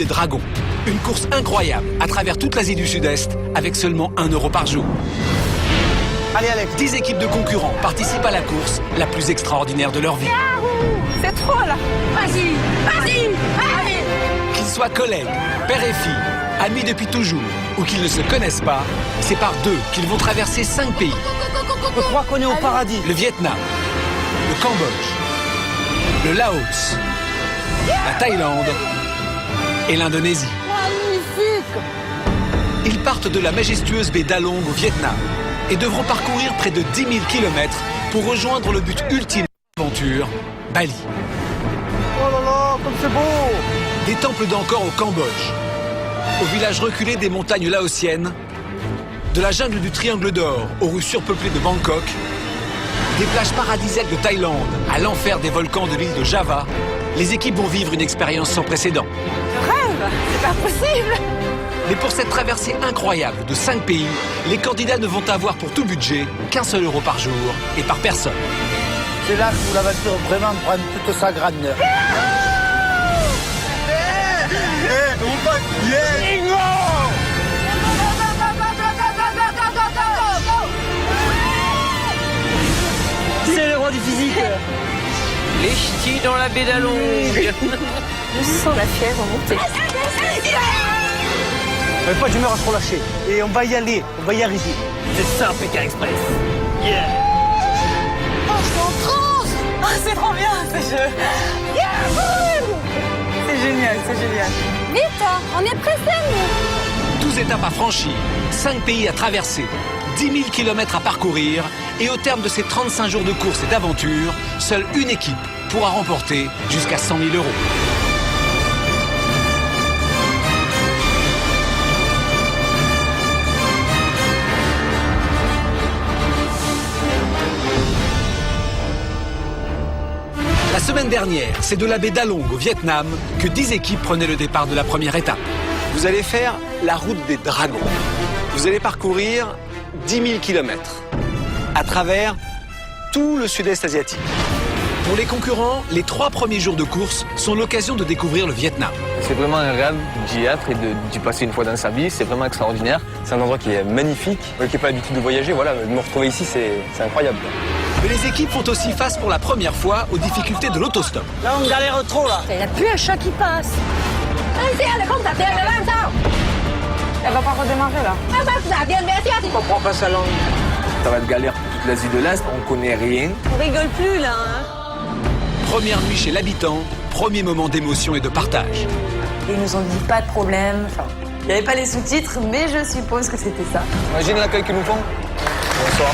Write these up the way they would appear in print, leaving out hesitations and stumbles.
des Dragons. Une course incroyable à travers toute l'Asie du Sud-Est avec seulement 1 € par jour. Allez Alex. 10 équipes de concurrents participent à la course la plus extraordinaire de leur vie. C'est trop là. Vas-y, vas-y, allez. Qu'ils soient collègues, père et fille, amis depuis toujours ou qu'ils ne se connaissent pas, c'est par deux qu'ils vont traverser 5 pays. Je crois qu'on est au paradis. Le Vietnam, le Cambodge, le Laos, la Thaïlande et l'Indonésie. Magnifique. Ils partent de la majestueuse baie d'Along au Vietnam et devront parcourir près de 10 000 km pour rejoindre le but ultime de l'aventure, Bali. Oh là là, comme c'est beau. Des temples d'Angkor au Cambodge, au village reculé des montagnes laotiennes, de la jungle du Triangle d'Or aux rues surpeuplées de Bangkok, des plages paradisiaques de Thaïlande à l'enfer des volcans de l'île de Java, les équipes vont vivre une expérience sans précédent. Je rêve, c'est pas possible. Mais pour cette traversée incroyable de 5 pays, les candidats ne vont avoir pour tout budget qu'1 seul € par jour et par personne. C'est là où l'aventure vraiment prend toute sa grandeur. C'est le roi du physique. Les ch'tis dans la baie d'Along. Je sens la fièvre monter. Mais pas d'humeur à se relâcher. Et on va y aller, on va y arriver. C'est ça, Pékin Express. Yeah. Oh, je suis en transe. Oh, c'est trop bien ce jeu. C'est génial, c'est génial. Vite, on est pressés, nous. 12 étapes à franchir, 5 pays à traverser, 10 000 km à parcourir, et au terme de ces 35 jours de course et d'aventure, seule une équipe pourra remporter jusqu'à 100 000 €. La semaine dernière, c'est de la baie d'Along au Vietnam que 10 équipes prenaient le départ de la première étape. Vous allez faire la route des Dragons. Vous allez parcourir 10 000 km à travers tout le sud-est asiatique. Pour les concurrents, les 3 premiers jours de course sont l'occasion de découvrir le Vietnam. C'est vraiment un rêve d'y être et d'y passer une fois dans sa vie. C'est vraiment extraordinaire. C'est un endroit qui est magnifique. Moi qui n'ai pas l'habitude de voyager, voilà, de me retrouver ici, c'est incroyable. Mais les équipes font aussi face pour la première fois aux difficultés de l'autostop. Là, on galère trop, là. Il n'y a plus un chat qui passe. Elle va pas redémarrer là. Je comprends pas sa langue. Ça va être galère pour toute l'Asie de l'Est. On connaît rien. On rigole plus là. Hein. Première nuit chez l'habitant, premier moment d'émotion et de partage. Ils nous ont dit pas de problème. Enfin, il n'y avait pas les sous-titres, mais je suppose que c'était ça. Imagine l'accueil qu'ils nous font. Bonsoir.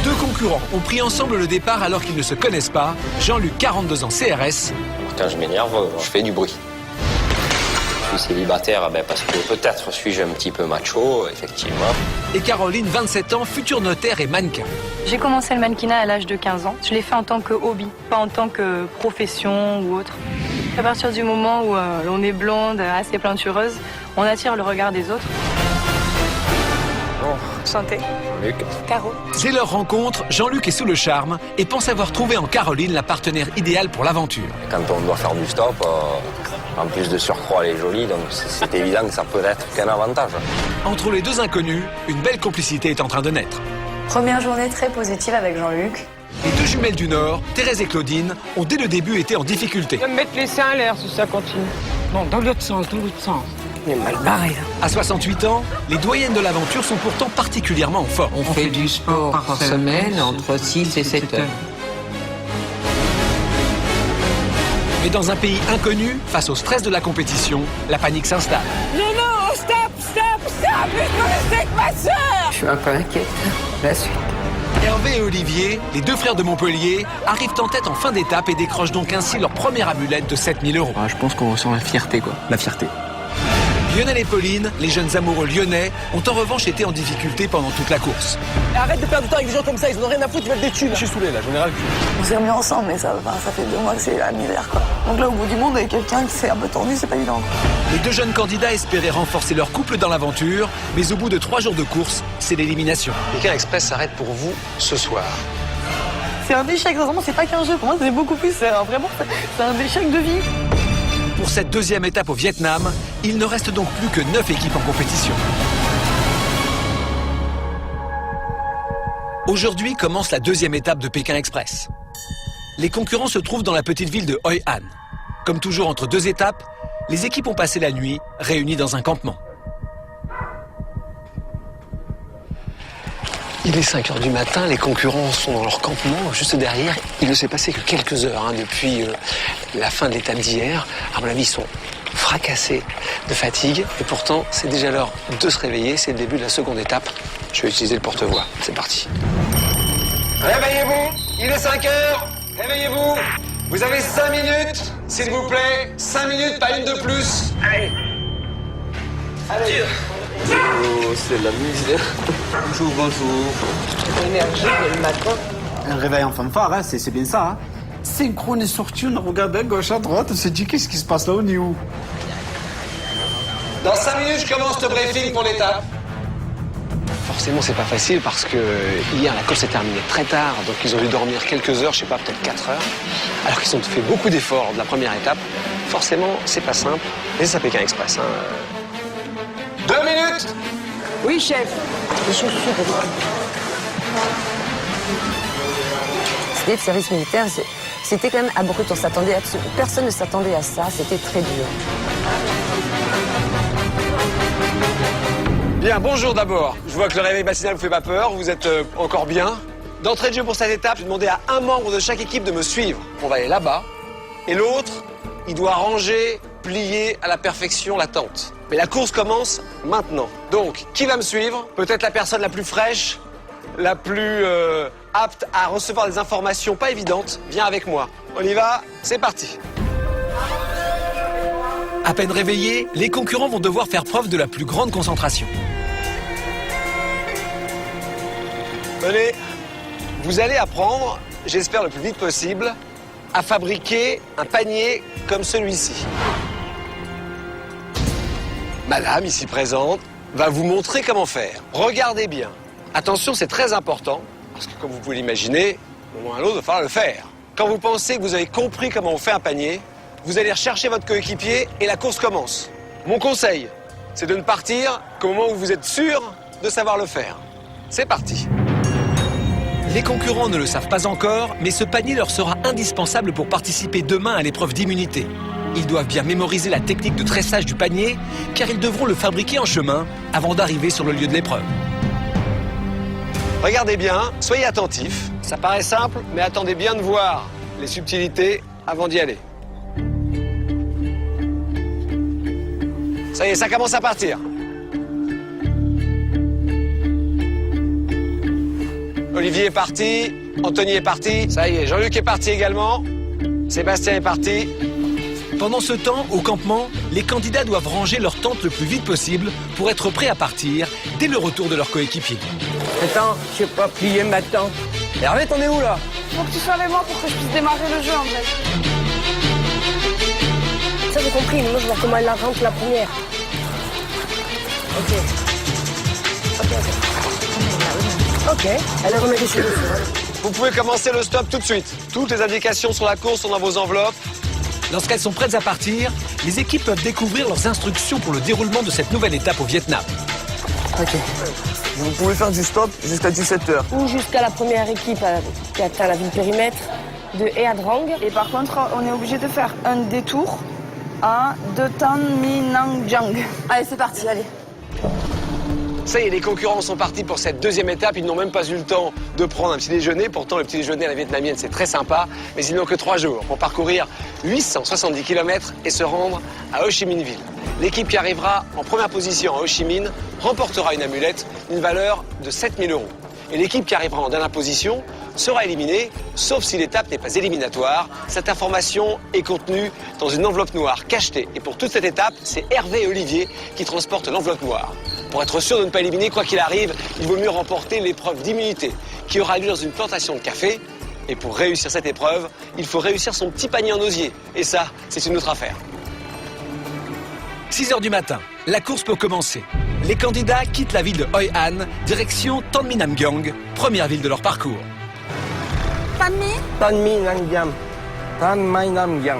Deux concurrents ont pris ensemble le départ alors qu'ils ne se connaissent pas. Jean-Luc, 42 ans, CRS. Quand je m'énerve, je fais du bruit. Je suis célibataire parce que peut-être suis-je un petit peu macho, effectivement. Et Caroline, 27 ans, futur notaire et mannequin. J'ai commencé le mannequinat à l'âge de 15 ans. Je l'ai fait en tant que hobby, pas en tant que profession ou autre. À partir du moment où l'on est blonde, assez plantureuse, on attire le regard des autres. Santé. Luc. Caro. Dès leur rencontre, Jean-Luc est sous le charme et pense avoir trouvé en Caroline la partenaire idéale pour l'aventure. Quand on doit faire du stop, en plus de surcroît, elle est jolie, donc c'est évident que ça peut être qu'un avantage. Entre les deux inconnus, une belle complicité est en train de naître. Première journée très positive avec Jean-Luc. Les deux jumelles du Nord, Thérèse et Claudine, ont dès le début été en difficulté. Je vais me mettre les seins à l'air si ça continue. Non, dans l'autre sens, dans l'autre sens. Il est mal barré là. À 68 ans, les doyennes de l'aventure sont pourtant particulièrement en forme. On fait du sport par semaine entre 6 et 7 heures. Mais dans un pays inconnu, face au stress de la compétition, la panique s'installe. Non, stop, laissez avec ma soeur. Je suis un peu inquiète. La suite. Hervé et Olivier, les deux frères de Montpellier, arrivent en tête en fin d'étape et décrochent donc ainsi leur première amulette de 7 000 €. Je pense qu'on ressent la fierté, quoi. La fierté. Lionel et Pauline, les jeunes amoureux lyonnais, ont en revanche été en difficulté pendant toute la course. Arrête de perdre du temps avec des gens comme ça, ils en ont rien à foutre, ils veulent des thunes. Je suis saoulé, là, j'en ai ras le cul. On s'est remis ensemble, mais ça fait 2 mois que c'est la misère, quoi. Donc là, au bout du monde, avec quelqu'un qui s'est un peu tendu, c'est pas évident, quoi. Les deux jeunes candidats espéraient renforcer leur couple dans l'aventure, mais au bout de 3 jours de course, c'est l'élimination. Pékin Express s'arrête pour vous ce soir. C'est un échec, vraiment, c'est pas qu'un jeu. Pour moi, c'est beaucoup plus. Vraiment, c'est un échec de vie. Pour cette deuxième étape au Vietnam, il ne reste donc plus que 9 équipes en compétition. Aujourd'hui commence la deuxième étape de Pékin Express. Les concurrents se trouvent dans la petite ville de Hoi An. Comme toujours entre deux étapes, les équipes ont passé la nuit réunies dans un campement. Il est 5 h du matin, les concurrents sont dans leur campement, juste derrière. Il ne s'est passé que quelques heures depuis la fin de l'étape d'hier. À mon avis, ils sont fracassés de fatigue. Et pourtant, c'est déjà l'heure de se réveiller. C'est le début de la seconde étape. Je vais utiliser le porte-voix. C'est parti. Réveillez-vous, il est 5 h. Réveillez-vous. Vous avez 5 minutes, s'il vous plaît. 5 minutes, pas une de plus. Allez. Allez. Oh, c'est la misère. Bonjour. L'énergie dès le matin. Un réveil en fanfare, hein, c'est bien ça. Hein. Synchrone et sorti, on regarde à gauche, à droite, on se dit qu'est-ce qui se passe là, on est où? Dans 5 minutes, je commence le briefing pour l'étape. Forcément, c'est pas facile parce que hier, la course s'est terminée très tard. Donc, ils ont dû dormir quelques heures, je sais pas, peut-être 4 heures. Alors qu'ils ont fait beaucoup d'efforts de la première étape. Forcément, c'est pas simple. Mais ça Pékin Express. 2 minutes. Oui, chef. Les chaussures. C'était le service militaire, c'était quand même abrupt. On s'attendait absolument. Personne ne s'attendait à ça. C'était très dur. Bien, bonjour d'abord. Je vois que le réveil matinal vous fait pas peur, vous êtes encore bien. D'entrée de jeu pour cette étape, je vais demander à un membre de chaque équipe de me suivre. On va aller là-bas. Et l'autre, il doit ranger, plier à la perfection la tente. Mais la course commence maintenant. Donc, qui va me suivre? Peut-être la personne la plus fraîche, la plus apte à recevoir des informations pas évidentes. Viens avec moi. On y va, c'est parti. À peine réveillés, les concurrents vont devoir faire preuve de la plus grande concentration. Venez, vous allez apprendre, j'espère le plus vite possible, à fabriquer un panier comme celui-ci. Madame, ici présente, va vous montrer comment faire. Regardez bien. Attention, c'est très important, parce que comme vous pouvez l'imaginer, au moment ou à l'autre, il va falloir le faire. Quand vous pensez que vous avez compris comment on fait un panier, vous allez rechercher votre coéquipier et la course commence. Mon conseil, c'est de ne partir qu'au moment où vous êtes sûr de savoir le faire. C'est parti. Les concurrents ne le savent pas encore, mais ce panier leur sera indispensable pour participer demain à l'épreuve d'immunité. Ils doivent bien mémoriser la technique de tressage du panier, car ils devront le fabriquer en chemin avant d'arriver sur le lieu de l'épreuve. Regardez bien, soyez attentifs. Ça paraît simple, mais attendez bien de voir les subtilités avant d'y aller. Ça y est, ça commence à partir. Olivier est parti, Anthony est parti, ça y est, Jean-Luc est parti également, Sébastien est parti. Pendant ce temps, au campement, les candidats doivent ranger leur tente le plus vite possible pour être prêts à partir dès le retour de leur coéquipier. Attends, je sais pas plier ma tente. Hervé, t'en es où là? Faut que tu sois avec moi pour que je puisse démarrer le jeu en fait. Ça, j'ai compris. Moi, je vois comment elle la rentre la première. Ok, elle remet les cheveux. Vous pouvez commencer le stop tout de suite. Toutes les indications sur la course sont dans vos enveloppes. Lorsqu'elles sont prêtes à partir, les équipes peuvent découvrir leurs instructions pour le déroulement de cette nouvelle étape au Vietnam. Ok. Vous pouvez faire du stop jusqu'à 17 h. Ou jusqu'à la première équipe qui atteint la ville périmètre de Ea Drang. Et par contre, on est obligé de faire un détour à de Tan Minang Jang. Allez, c'est parti, allez. Ça y est, les concurrents sont partis pour cette deuxième étape. Ils n'ont même pas eu le temps de prendre un petit déjeuner. Pourtant, le petit déjeuner à la vietnamienne, c'est très sympa. Mais ils n'ont que 3 jours pour parcourir 870 km et se rendre à Ho Chi Minh Ville. L'équipe qui arrivera en première position à Ho Chi Minh remportera une amulette d'une valeur de 7 000 €. Et l'équipe qui arrivera en dernière position sera éliminée, sauf si l'étape n'est pas éliminatoire. Cette information est contenue dans une enveloppe noire cachetée. Et pour toute cette étape, c'est Hervé et Olivier qui transportent l'enveloppe noire. Pour être sûr de ne pas éliminer, quoi qu'il arrive, il vaut mieux remporter l'épreuve d'immunité qui aura lieu dans une plantation de café. Et pour réussir cette épreuve, il faut réussir son petit panier en osier. Et ça, c'est une autre affaire. 6 h du matin, la course peut commencer. Les candidats quittent la ville de Hoi An, direction Tan Minh Nam Gyong, première ville de leur parcours. Tan Minh Tanmi Nangyam. Tanmai Namgyam.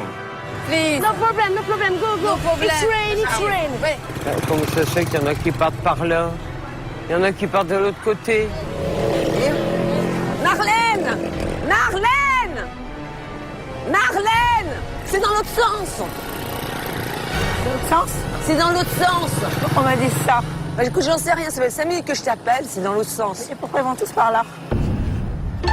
Please. No problem, go, go. No problem. It's rain. Ouais. Comment ça se fait qu'il y en a qui partent par là? Il y en a qui partent de l'autre côté. Marlène! Marlène! Marlène! C'est dans l'autre sens! C'est dans l'autre sens! On m'a dit ça. Bah, écoute, j'en sais rien, ça fait 5 minutes que je t'appelle, c'est dans l'autre sens. Et pourquoi ils vont tous par là?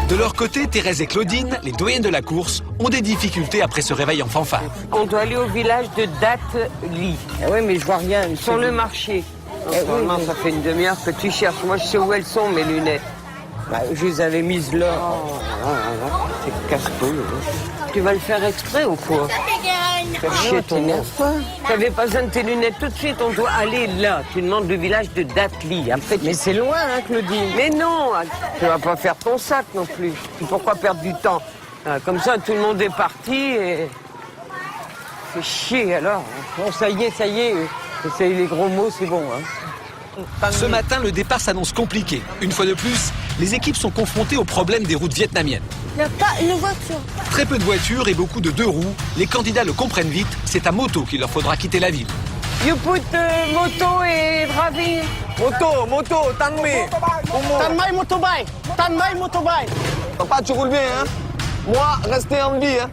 De leur côté, Thérèse et Claudine, les doyennes de la course, ont des difficultés après ce réveil en fanfare. On doit aller au village de Datli. Oui, mais je vois rien. Sur le marché. Normalement, ça fait une demi-heure que tu cherches. Moi, je sais où elles sont, mes lunettes. Bah, je les avais mises là. C'est casse-couille. Tu vas le faire exprès ou quoi? Faire chier ton enfant. Tu n'avais pas besoin de tes lunettes tout de suite. On doit aller là. Tu demandes le village de Datli. Après, mais c'est loin, hein, Claudine. Mais non, tu vas pas faire ton sac non plus. Pourquoi perdre du temps? Comme ça, tout le monde est parti et... C'est chier, alors. Bon, ça y est. C'est les gros mots, c'est bon, hein. Ce matin, le départ s'annonce compliqué. Une fois de plus, les équipes sont confrontées au problème des routes vietnamiennes. Il n'y a pas une voiture. Très peu de voitures et beaucoup de deux roues. Les candidats le comprennent vite, c'est à moto qu'il leur faudra quitter la ville. You put moto et bravi. Moto, Tanmai. Tanmai motorbike. Papa, tu roules bien, hein? Moi, restez en vie, hein?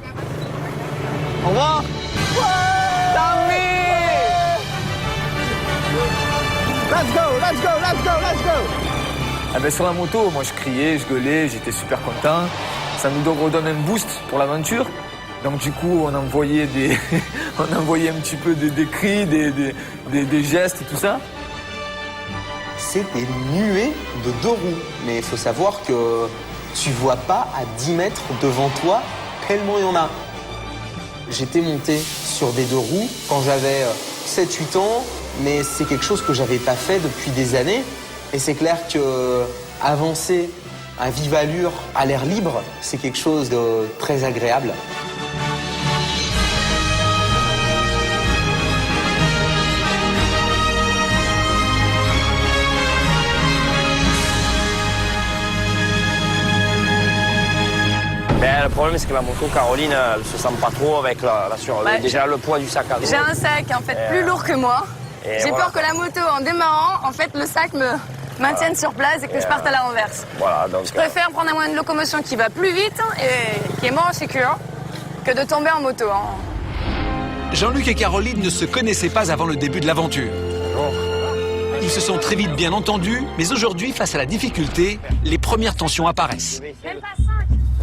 Au revoir. Tanmai. Let's go. Ah ben, sur la moto, moi je criais, je gueulais, j'étais super content. Ça nous redonne un boost pour l'aventure. Donc du coup, on envoyait un petit peu des cris, des gestes et tout ça. C'est des nuées de deux roues. Mais il faut savoir que tu vois pas à 10 mètres devant toi tellement il y en a. J'étais monté sur des deux roues quand j'avais 7-8 ans, mais c'est quelque chose que j'avais pas fait depuis des années. Et c'est clair que avancer à vive allure, à l'air libre, c'est quelque chose de très agréable. Ben, le problème, c'est que ma moto, Caroline, elle se sent pas trop avec déjà le poids du sac à dos. J'ai un sac en fait plus lourd que moi. J'ai peur que la moto, en démarrant, en fait, le sac me maintienne sur place et que je parte à la renverse. Voilà, donc, je préfère prendre un moyen de locomotion qui va plus vite et qui est moins sécure que de tomber en moto. Jean-Luc et Caroline ne se connaissaient pas avant le début de l'aventure. Ils se sont très vite bien entendus, mais aujourd'hui, face à la difficulté, les premières tensions apparaissent. Même pas 5.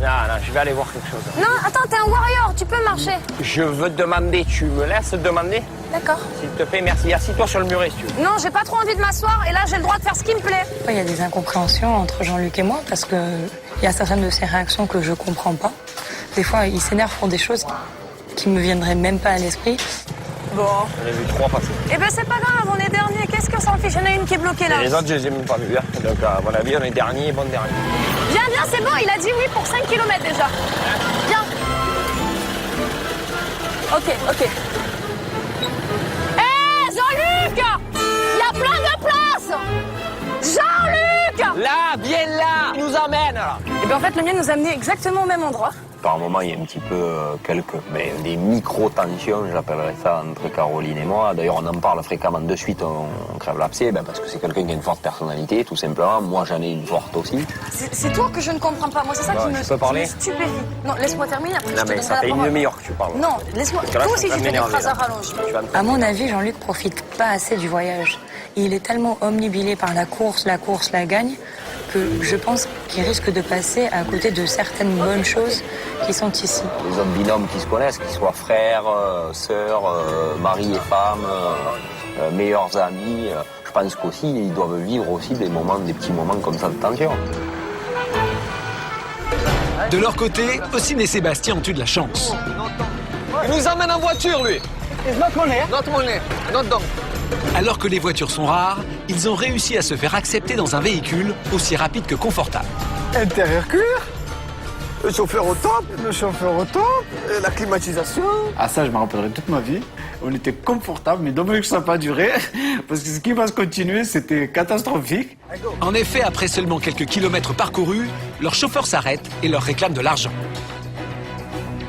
Non, je vais aller voir quelque chose. Non, attends, t'es un warrior, tu peux marcher. Je veux te demander, tu me laisses demander? D'accord. S'il te plaît, merci. Assis-toi sur le muret, si tu veux. Non, j'ai pas trop envie de m'asseoir et là, j'ai le droit de faire ce qui me plaît. Il y a des incompréhensions entre Jean-Luc et moi parce que il y a certaines de ses réactions que je comprends pas. Des fois, il s'énerve pour des choses qui me viendraient même pas à l'esprit. Bon. J'en ai vu 3 passer. Eh ben, c'est pas grave, on est dernier. Qu'est-ce qu'on s'en fiche? Il y en a une qui est bloquée là. Et les autres, je les ai même pas vus. Donc, à mon avis, on est dernier, bon dernier. Viens, c'est bon, il a dit oui pour 5 km déjà. Viens. Ok. Hé, Jean-Luc! Il y a plein de place! Jean-Luc! Là, viens là! Il nous emmène, là! Et bien en fait, le mien nous a amené exactement au même endroit. Par moment, il y a un petit peu des micro-tensions, j'appellerais ça, entre Caroline et moi. D'ailleurs, on en parle fréquemment de suite, on crève l'abcès, parce que c'est quelqu'un qui a une forte personnalité, tout simplement. Moi, j'en ai une forte aussi. C'est toi que je ne comprends pas. Moi, c'est ça qui me stupéfie. Non, laisse-moi terminer, après je te donnerai la parole. Ça fait une demi-heure que tu parles. Non, laisse-moi. Toi aussi, tu fais des phrases à rallonge. À mon avis, Jean-Luc profite pas assez du voyage. Il est tellement omnibilé par la course, la gagne, que je pense qu'il risque de passer à côté de certaines bonnes choses qui sont ici. Les autres binômes qui se connaissent, qu'ils soient frères, sœurs, mari et femme, meilleurs amis, je pense qu'aussi, ils doivent vivre aussi des petits moments comme ça de tension. De leur côté, Ossine et Sébastien ont eu de la chance. Il nous emmène en voiture, lui. Not money. Not money, not done. Alors que les voitures sont rares, ils ont réussi à se faire accepter dans un véhicule aussi rapide que confortable. Intérieur cuir. Le chauffeur au top. La climatisation. Ah ça, je me rappellerai toute ma vie. On était confortable, mais dommage que ça n'a pas duré, parce que ce qui va se continuer, c'était catastrophique. En effet, après seulement quelques kilomètres parcourus, leur chauffeur s'arrête et leur réclame de l'argent.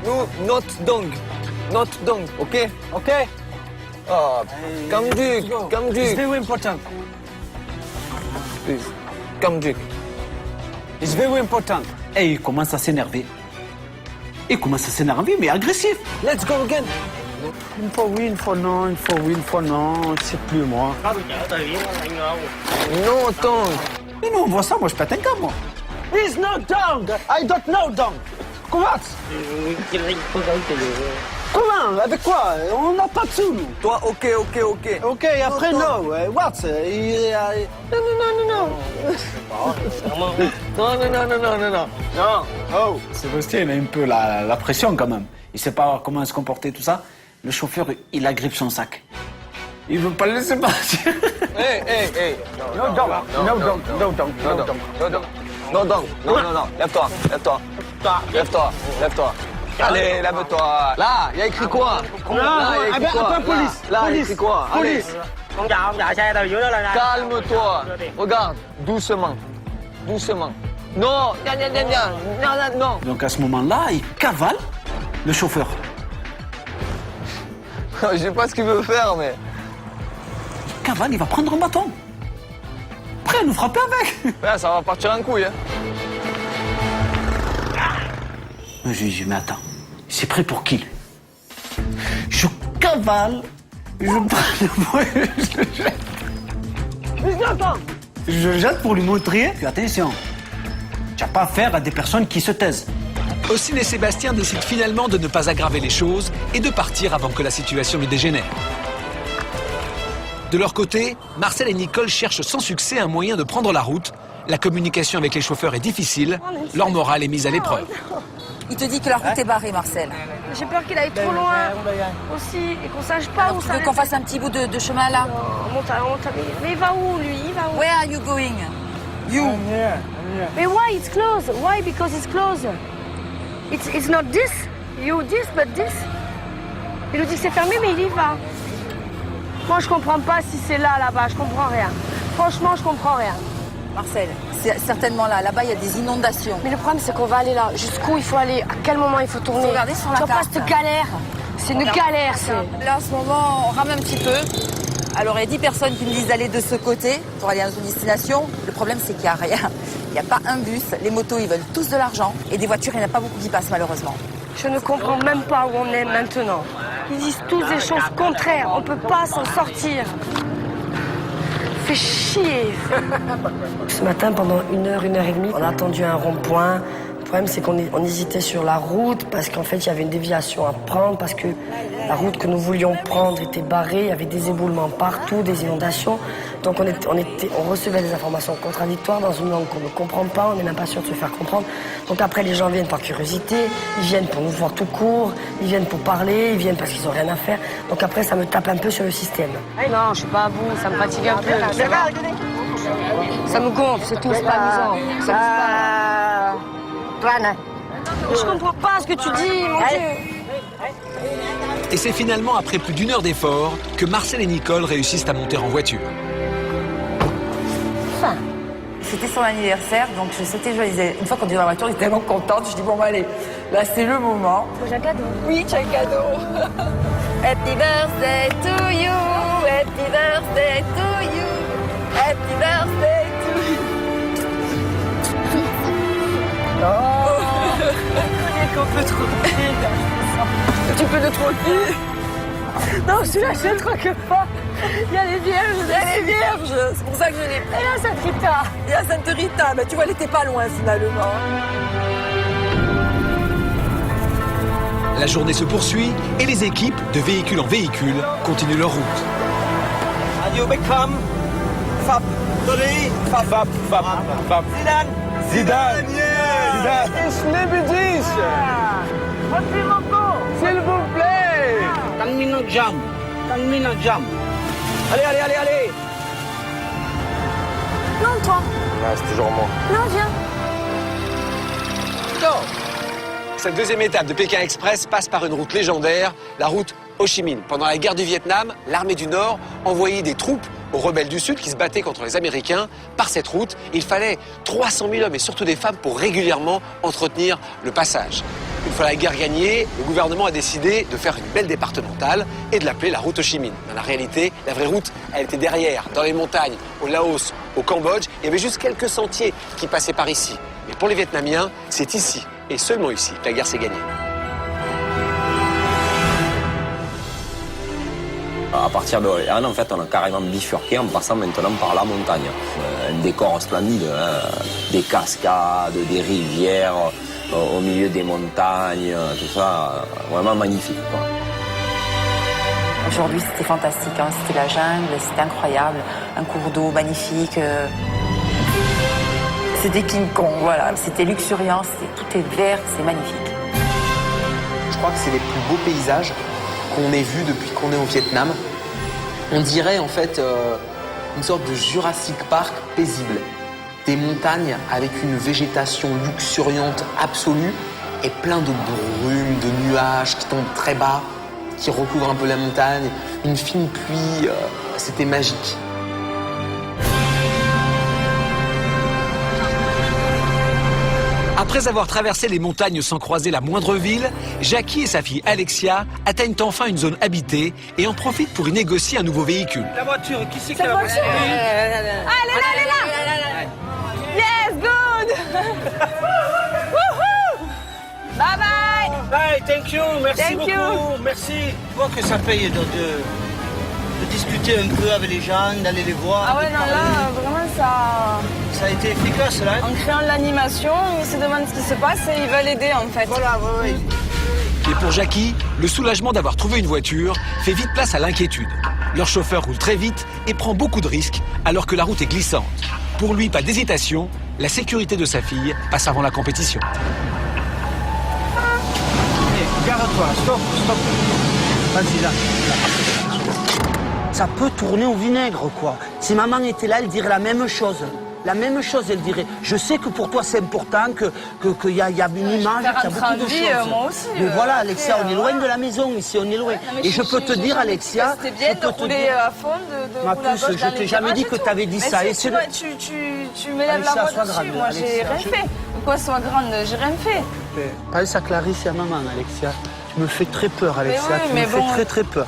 No, not dong. Not dong, ok? Ok? Oh, Kamjuk. It's very important. Please. Kamjuk. It's very important. Et il commence à s'énerver. Il commence à s'énerver, mais agressif. Let's go again. Une fois oui, une fois non, une fois oui, une fois non, je sais plus moi. No dong. Mais nous on voit ça, moi je pète un câble moi. He's not dong. I don't know dong. Comment? Comment? Avec quoi? On n'a pas de sous, nous. Toi, ok. Ok, après no. What? Non. Non. Oh. Sébastien, il a un peu la pression quand même. Il sait pas comment se comporter, tout ça. Le chauffeur, il agrippe son sac. Il veut pas le laisser partir. Hey. No dong. Non. Lève-toi. Allez, lève-toi. Là, il y a écrit quoi? Après police. Là, il y a écrit quoi? Allez. Calme-toi. Regarde, doucement. Non. Donc à ce moment-là, il cavale le chauffeur. Je sais pas ce qu'il veut faire, mais... Il cavale, il va prendre un bâton. Après, nous frapper avec. Ouais, ça va partir en couille, hein. Je lui dis, mais attends, c'est prêt pour qui? Je cavale, je prends le moyen, je le jette. Je le jette pour lui montrer que, attention, tu n'as pas affaire à des personnes qui se taisent. Ossine et Sébastien décident finalement de ne pas aggraver les choses et de partir avant que la situation ne dégénère. De leur côté, Marcel et Nicole cherchent sans succès un moyen de prendre la route. La communication avec les chauffeurs est difficile, leur morale est mise à l'épreuve. Il te dit que la route est barrée, Marcel. J'ai peur qu'il aille trop loin aussi et qu'on sache pas Alors, où tu ça veux qu'on fasse un petit bout de chemin là? On monte. Mais il va où, lui? Il va où? Where are you going? You. Mais why it's closed? Why? Because it's closed. It's not this. You this, but this. Il nous dit que c'est fermé, mais il y va. Moi, je comprends pas si c'est là-bas. Je comprends rien. Franchement, je comprends rien. Marcel, c'est certainement là. Là-bas, il y a des inondations. Mais le problème, c'est qu'on va aller là. Jusqu'où il faut aller? À quel moment il faut tourner? Regardez sur la tu vois carte. pas cette galère? C'est une galère, c'est. Là, en ce moment, on rame un petit peu. Alors, il y a 10 personnes qui me disent d'aller de ce côté pour aller à notre destination. Le problème, c'est qu'il n'y a rien. Il n'y a pas un bus. Les motos, ils veulent tous de l'argent. Et des voitures, il n'y en a pas beaucoup qui passent, malheureusement. Je ne comprends même pas où on est maintenant. Ils disent tous des choses contraires. On peut pas s'en sortir. Fait chier. Ce matin, pendant 1h et demie, on a attendu un rond-point. Le problème, c'est qu'on hésitait sur la route parce qu'en fait, il y avait une déviation à prendre parce que la route que nous voulions prendre était barrée. Il y avait des éboulements partout, des inondations. Donc, on recevait des informations contradictoires dans une langue qu'on ne comprend pas. On n'est même pas sûr de se faire comprendre. Donc après, les gens viennent par curiosité. Ils viennent pour nous voir tout court. Ils viennent pour parler. Ils viennent parce qu'ils n'ont rien à faire. Donc après, ça me tape un peu sur le système. Non, je suis pas à bout. Ça me fatigue un peu. Ça me gonfle, c'est tout. C'est pas amusant. Ça me Je comprends pas ce que tu dis, mon Dieu. Et c'est finalement après plus d'1 heure d'effort que Marcel et Nicole réussissent à monter en voiture. C'était son anniversaire, donc c'était joyeux. Une fois qu'on est dans la voiture, j'étais tellement contente. Je dis, bon, bah, allez, là, c'est le moment. J'ai un cadeau. Oui, tu as un cadeau. Happy birthday to you. Happy birthday to you. Happy birthday to you. Oh. Un peu trop vite. Tu peux le troquer. Non, celui-là, je le troque pas. Il y a les vierges. Il y a les vierges. C'est pour ça que je l'ai pris. Et la Sainte Rita. Il y a Sainte Rita. Mais tu vois, elle était pas loin, finalement. La journée se poursuit et les équipes, de véhicule en véhicule, continuent leur route. Radio Beckham. Fab. Tori. Fab. Zidane. Zidane. Snibidis. S'il vous plaît. Tangmina Jam. Allez. Non, toi. Ouais, c'est toujours moi. Non, viens. Non. Cette deuxième étape de Pékin Express passe par une route légendaire, la route Ho Chi Minh. Pendant la guerre du Vietnam, l'armée du Nord envoyait des troupes aux rebelles du Sud qui se battaient contre les Américains. Par cette route, il fallait 300 000 hommes et surtout des femmes pour régulièrement entretenir le passage. Une fois la guerre gagnée, le gouvernement a décidé de faire une belle départementale et de l'appeler la route Ho Chi Minh. Dans la réalité, la vraie route, elle était derrière, dans les montagnes, au Laos, au Cambodge. Il y avait juste quelques sentiers qui passaient par ici. Mais pour les Vietnamiens, c'est ici, et seulement ici, que la guerre s'est gagnée. À partir de là, en fait, on a carrément bifurqué en passant maintenant par la montagne. Un décor splendide, hein, des cascades, des rivières, au milieu des montagnes, tout ça, vraiment magnifique, quoi. Aujourd'hui, c'était fantastique, hein. C'était la jungle, c'était incroyable. Un cours d'eau magnifique. C'était King Kong, voilà. C'était luxuriant, tout est vert, c'est magnifique. Je crois que c'est les plus beaux paysages qu'on ait vus depuis qu'on est au Vietnam. On dirait en fait une sorte de Jurassic Park paisible. Des montagnes avec une végétation luxuriante absolue et plein de brumes, de nuages qui tombent très bas, qui recouvrent un peu la montagne. Une fine pluie, c'était magique. Après avoir traversé les montagnes sans croiser la moindre ville, Jackie et sa fille Alexia atteignent enfin une zone habitée et en profitent pour y négocier un nouveau véhicule. La voiture, qui c'est qui La a la voiture. voiture? Elle est là. Yes, good. Wouhou. Bye bye. Bye, thank you, merci Thank beaucoup, you. merci. Je vois que ça paye de discuter un peu avec les gens, d'aller les voir. Ah ouais, de non, parler. là, vraiment, ça a été efficace, là. En créant de l'animation, ils se demandent ce qui se passe et ils veulent aider, en fait. Voilà, ouais. Et pour Jackie, le soulagement d'avoir trouvé une voiture fait vite place à l'inquiétude. Leur chauffeur roule très vite et prend beaucoup de risques alors que la route est glissante. Pour lui, pas d'hésitation, la sécurité de sa fille passe avant la compétition. Garde-toi, stop. Vas-y, là. Ça peut tourner au vinaigre, quoi. Si maman était là, elle dirait la même chose. La même chose, elle dirait. Je sais que pour toi, c'est important, qu'il y a une image, qu'il y a beaucoup de choses. Moi aussi. Mais voilà, Alexia, on est loin de la maison, ici, on est loin. Et je peux te dire, Alexia... C'était bien de rouler à fond, de Ma rouler à puce, gauche je dans t'ai les jamais dit virages que et tout. t'avais dit Mais ça. si Et c'est le- tu m'élèves la Alexia, voix sois dessus. grande, Moi, j'ai Alexia, rien je- fait. Pourquoi sois grande? J'ai rien fait. Pense à Clarisse et à maman, Alexia. Tu me fais très peur, Alexia. oui, Tu mais me bon. fais très peur.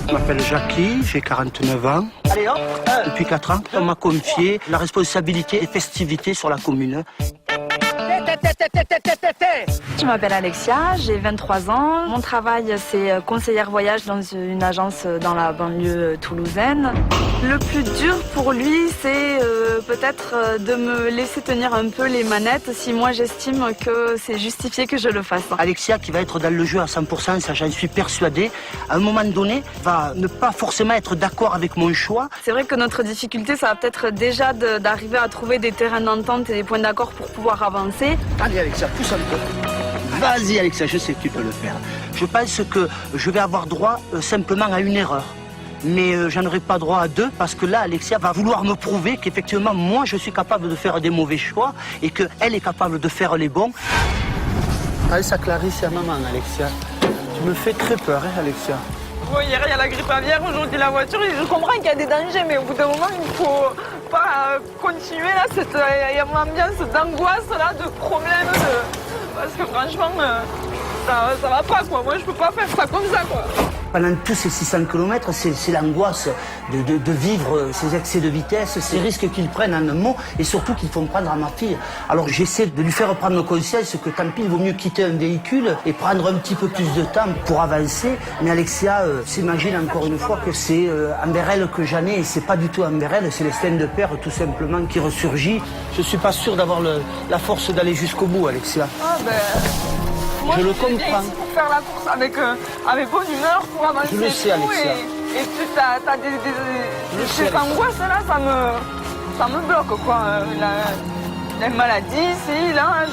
Je m'appelle Jackie, j'ai 49 ans. Allez hop, depuis 4 ans, on m'a confié la responsabilité des festivités sur la commune. Je m'appelle Alexia, j'ai 23 ans. Mon travail, c'est conseillère voyage dans une agence dans la banlieue toulousaine. Le plus dur pour lui, c'est peut-être de me laisser tenir un peu les manettes si moi j'estime que c'est justifié que je le fasse. Alexia, qui va être dans le jeu à 100%, ça j'en suis persuadée, à un moment donné, va ne pas forcément être d'accord avec mon choix. C'est vrai que notre difficulté, ça va peut-être déjà d'arriver à trouver des terrains d'entente et des points d'accord pour pouvoir avancer. Allez Alexia, pousse un peu. Vas-y Alexia, je sais que tu peux le faire. Je pense que je vais avoir droit simplement à une erreur. Mais j'en aurai pas droit à 2 parce que là, Alexia va vouloir me prouver qu'effectivement, moi, je suis capable de faire des mauvais choix et qu'elle est capable de faire les bons. Allez, ça Clarisse et à maman, Alexia. Tu me fais très peur, hein, Alexia. Bon, hier, il y a la grippe aviaire, aujourd'hui la voiture. Je comprends qu'il y a des dangers, mais au bout d'un moment, il faut pas continuer là, il y a une ambiance d'angoisse là, de problèmes, parce que franchement, ça va pas quoi. Moi, je peux pas faire ça comme ça quoi. Pendant tous ces 600 km, c'est l'angoisse de vivre ces excès de vitesse, ces risques qu'ils prennent en un mot et surtout qu'ils font prendre à ma fille. Alors j'essaie de lui faire prendre conscience que tant pis, il vaut mieux quitter un véhicule et prendre un petit peu plus de temps pour avancer. Mais Alexia s'imagine encore une fois que c'est envers elle que j'en ai et c'est pas du tout envers elle, c'est l'instinct de père tout simplement qui ressurgit. Je suis pas sûr d'avoir la force d'aller jusqu'au bout, Alexia. Ah ben... Moi, je le viens comprends. ici pour faire la course avec bonne humeur, pour avancer. Je le sais, et tout, Alexia. Et tu as des angoisses là, ça me bloque quoi. La maladie, si, là,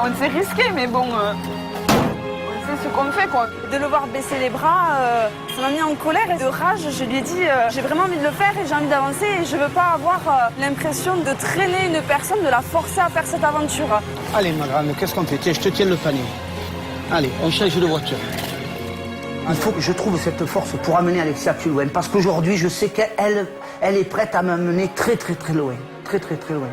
on s'est risqué, mais bon, on sait ce qu'on fait quoi. De le voir baisser les bras, ça m'a mis en colère et de rage. Je lui ai dit, j'ai vraiment envie de le faire et j'ai envie d'avancer et je veux pas avoir l'impression de traîner une personne, de la forcer à faire cette aventure. Allez ma grande, qu'est-ce qu'on fait? Tiens, je te tiens le panier. Allez, on change de voiture. Il faut que je trouve cette force pour amener Alexia plus loin. Parce qu'aujourd'hui, je sais qu'elle est prête à m'amener très très très loin. Très très très loin.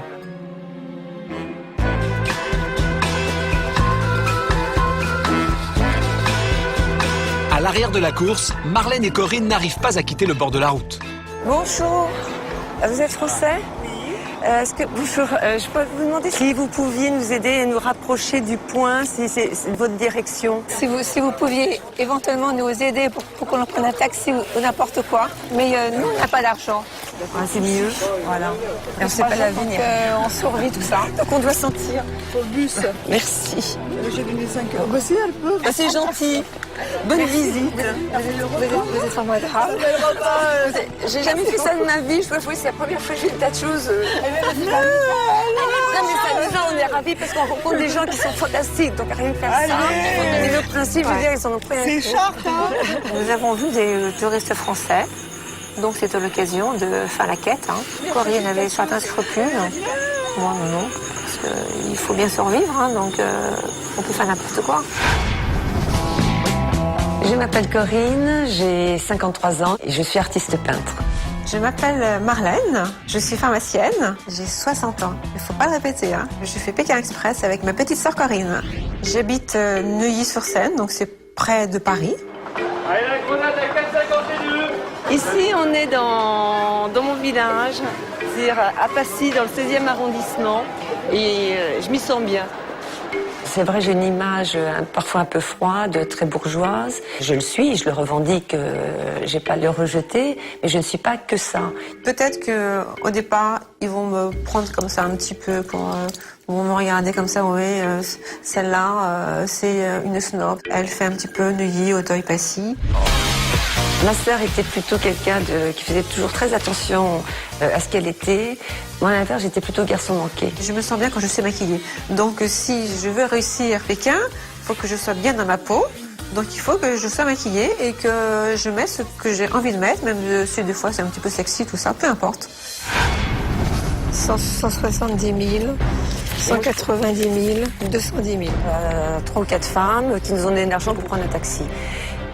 l'arrière de la course, Marlène et Corinne n'arrivent pas à quitter le bord de la route. Bonjour, vous êtes français? Est-ce que je peux vous demander si vous pouviez nous aider à nous rapprocher du point, si c'est votre direction? Si vous pouviez éventuellement nous aider pour qu'on prenne un taxi ou n'importe quoi. Mais nous, on n'a pas d'argent. Ah, c'est mieux, voilà. Et on sait pas l'avenir. On survit tout ça. Donc on doit sentir. Pour le bus. Merci. J'ai venu 5 heures. Bah si, elle peut. Bah, c'est gentil. Bonne visite. Vous êtes en mode râle. J'ai jamais fait ça de ma vie. Je peux avouer, c'est la première fois que j'ai une tas de choses. Non mais ça, on est ravis parce qu'on rencontre des gens qui sont fantastiques. Donc rien que faire ça. Mais le principe, je veux dire, ils en ont pris un. C'est short, hein. Nous avons vu des touristes français. Donc c'était l'occasion de faire la quête. Corinne avait certains scrupules. Moi non. Parce qu'il faut bien survivre, donc on peut faire n'importe quoi. Je m'appelle Corinne, j'ai 53 ans et je suis artiste peintre. Je m'appelle Marlène, je suis pharmacienne, j'ai 60 ans. Il ne faut pas le répéter, Je fais Pékin Express avec ma petite sœur Corinne. J'habite Neuilly-sur-Seine, donc c'est près de Paris. Allez, la grenade à 4,52. Ici, on est dans mon village, c'est-à-dire à Passy, dans le 16e arrondissement, et je m'y sens bien. C'est vrai, j'ai une image parfois un peu froide, très bourgeoise. Je le suis, je le revendique, j'ai pas à le rejeter, mais je ne suis pas que ça. Peut-être qu'au départ, ils vont me prendre comme ça un petit peu pour me regarder comme ça, oui, celle-là, c'est une snob. Elle fait un petit peu Neuilly, Auteuil-Passy. Ma sœur était plutôt quelqu'un qui faisait toujours très attention à ce qu'elle était. Moi, à l'inverse, j'étais plutôt garçon manqué. Je me sens bien quand je sais maquiller. Donc, si je veux réussir Pékin, il faut que je sois bien dans ma peau. Donc, il faut que je sois maquillée et que je mette ce que j'ai envie de mettre, même si des fois c'est un petit peu sexy, tout ça, peu importe. 170 000, 190 000, 210 000. 3 ou 4 femmes qui nous ont donné de l'argent pour prendre un taxi.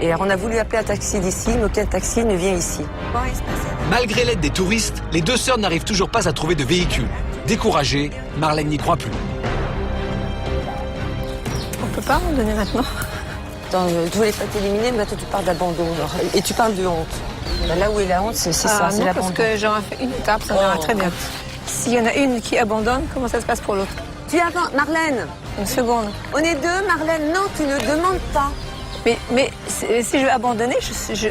Et alors on a voulu appeler un taxi d'ici, mais aucun taxi ne vient ici. Malgré l'aide des touristes, les deux sœurs n'arrivent toujours pas à trouver de véhicule. Découragée, Marlène n'y croit plus. On peut pas abandonner maintenant. Je voulais pas t'éliminer, mais toi tu parles d'abandon. Et tu parles de honte. Là où est la honte, c'est ça, c'est l'abandon. Parce que j'aurais fait une étape, ça ira très bien. S'il y en a une qui abandonne, comment ça se passe pour l'autre? Tu attends, Marlène. Une seconde. On est deux, Marlène. Non, tu ne demandes pas. Mais si je veux abandonner,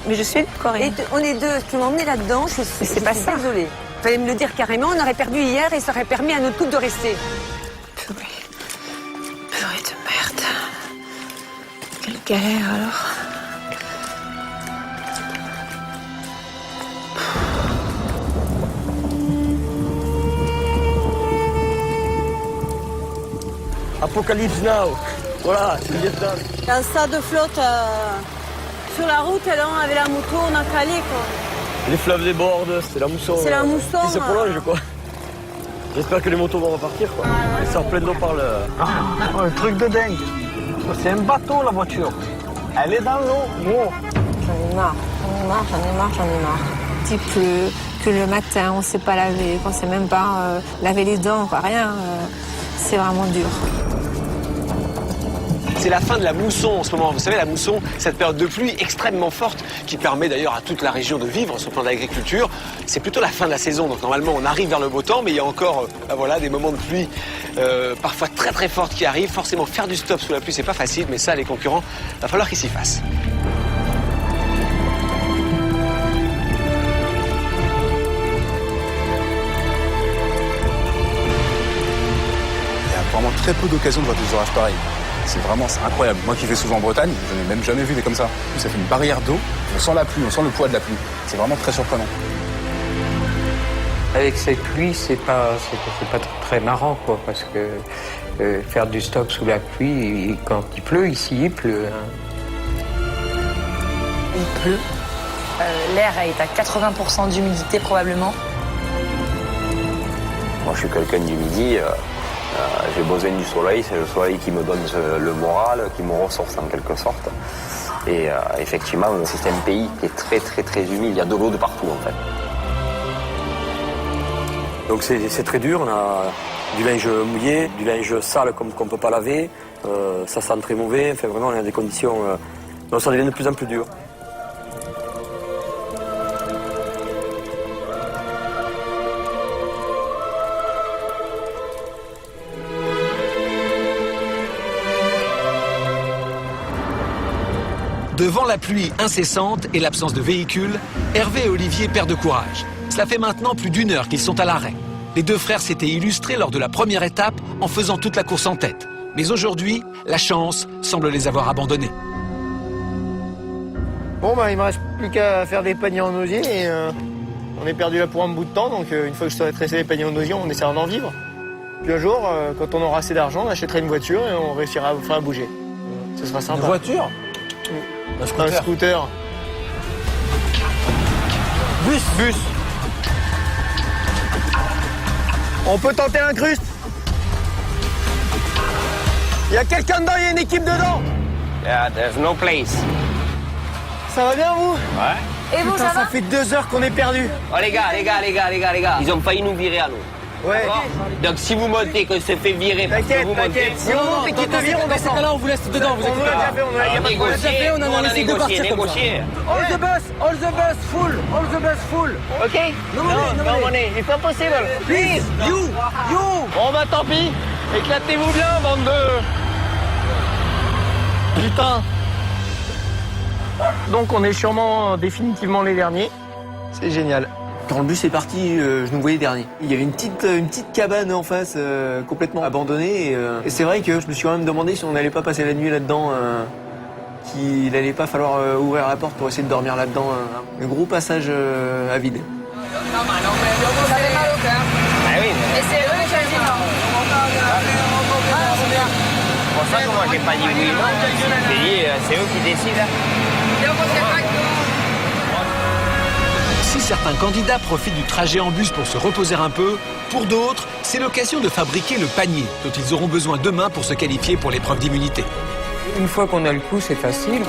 mais je suis Corinne. On est deux, tu m'as emmené là-dedans, c'est pas ça. Désolée. Il fallait me le dire carrément, on aurait perdu hier et ça aurait permis à notre couple de rester. Purée de merde. Quelle galère alors. Apocalypse Now. Voilà, c'est le Vietnam. Quand ça de flotte sur la route, là, on avait la moto, on a calé, quoi. Les fleuves débordent, c'est la mousson. C'est la mousson. Qui se prolonge, quoi. J'espère que les motos vont repartir, quoi. Elles sortent plein d'eau par le... Un truc de dingue. C'est un bateau, la voiture. Elle est dans l'eau, gros. J'en ai marre. Il pleut, que le matin, on ne sait pas laver, qu'on ne sait même pas laver les dents, quoi. Rien. C'est vraiment dur. C'est la fin de la mousson en ce moment. Vous savez, la mousson, cette période de pluie extrêmement forte qui permet d'ailleurs à toute la région de vivre sur le plan de l'agriculture. C'est plutôt la fin de la saison. Donc normalement, on arrive vers le beau temps, mais il y a encore des moments de pluie parfois très très fortes qui arrivent. Forcément, faire du stop sous la pluie, c'est pas facile, mais ça, les concurrents, va falloir qu'ils s'y fassent. Il y a vraiment très peu d'occasions de voir des orages pareils. C'est incroyable. Moi qui vais souvent en Bretagne, je n'ai même jamais vu des comme ça. Ça fait une barrière d'eau, on sent la pluie, on sent le poids de la pluie. C'est vraiment très surprenant. Avec cette pluie, c'est pas très marrant, quoi, parce que faire du stop sous la pluie, quand il pleut, ici, il pleut. Il pleut. L'air est à 80% d'humidité, probablement. Moi, je suis quelqu'un du midi. J'ai besoin du soleil, c'est le soleil qui me donne le moral, qui me ressource en quelque sorte. Et effectivement, c'est un pays qui est très très très humide, il y a de l'eau de partout en fait. Donc c'est très dur, on a du linge mouillé, du linge sale qu'on ne peut pas laver, ça sent très mauvais, enfin vraiment on a des conditions Donc ça devient de plus en plus dur. Devant la pluie incessante et l'absence de véhicules, Hervé et Olivier perdent courage. Cela fait maintenant plus d'1 heure qu'ils sont à l'arrêt. Les deux frères s'étaient illustrés lors de la première étape en faisant toute la course en tête. Mais aujourd'hui, la chance semble les avoir abandonnés. Bon, bah, il me reste plus qu'à faire des paniers en osier et on est perdu là pour un bout de temps. Donc une fois que je serai tressé les paniers en osier, on essaiera d'en vivre. Puis un jour, quand on aura assez d'argent, on achètera une voiture et on réussira à bouger. Ce sera sympa. Une voiture? Un scooter. Bus. On peut tenter l'incruste. Il y a quelqu'un dedans, il y a une équipe dedans. Yeah, there's no place. Ça va bien, vous? Ouais. Et vous, Putain, ça va? fait 2 heures qu'on est perdus. Oh les gars. Ils ont failli nous virer à nous. Ouais. Donc si vous montez, qu'on se fait virer parce que vous montez... Si on monte et qu'il te vire, on descend. Là, on vous laisse dedans, vous On nous l'a déjà fait, on a déjà fait. on en a laissé deux partir comme ça. All the bus full. Ok? No money, it's not possible. Please, you. Bon bah tant pis. Éclatez-vous bien, bande de... Putain. Donc on est sûrement définitivement les derniers. C'est génial. Quand le bus est parti, je nous voyais dernier. Il y avait une petite cabane en face, complètement abandonnée. Et c'est vrai que je me suis quand même demandé si on n'allait pas passer la nuit là-dedans, qu'il n'allait pas falloir ouvrir la porte pour essayer de dormir là-dedans. Un gros passage à vide. Vous avez mal au cœur. Ah oui, mais... Et c'est eux qui ont dit non. C'est pour ça que moi j'ai pas dit oui, non. C'est eux qui décident. Si certains candidats profitent du trajet en bus pour se reposer un peu, pour d'autres, c'est l'occasion de fabriquer le panier dont ils auront besoin demain pour se qualifier pour l'épreuve d'immunité. Une fois qu'on a le coup, c'est facile.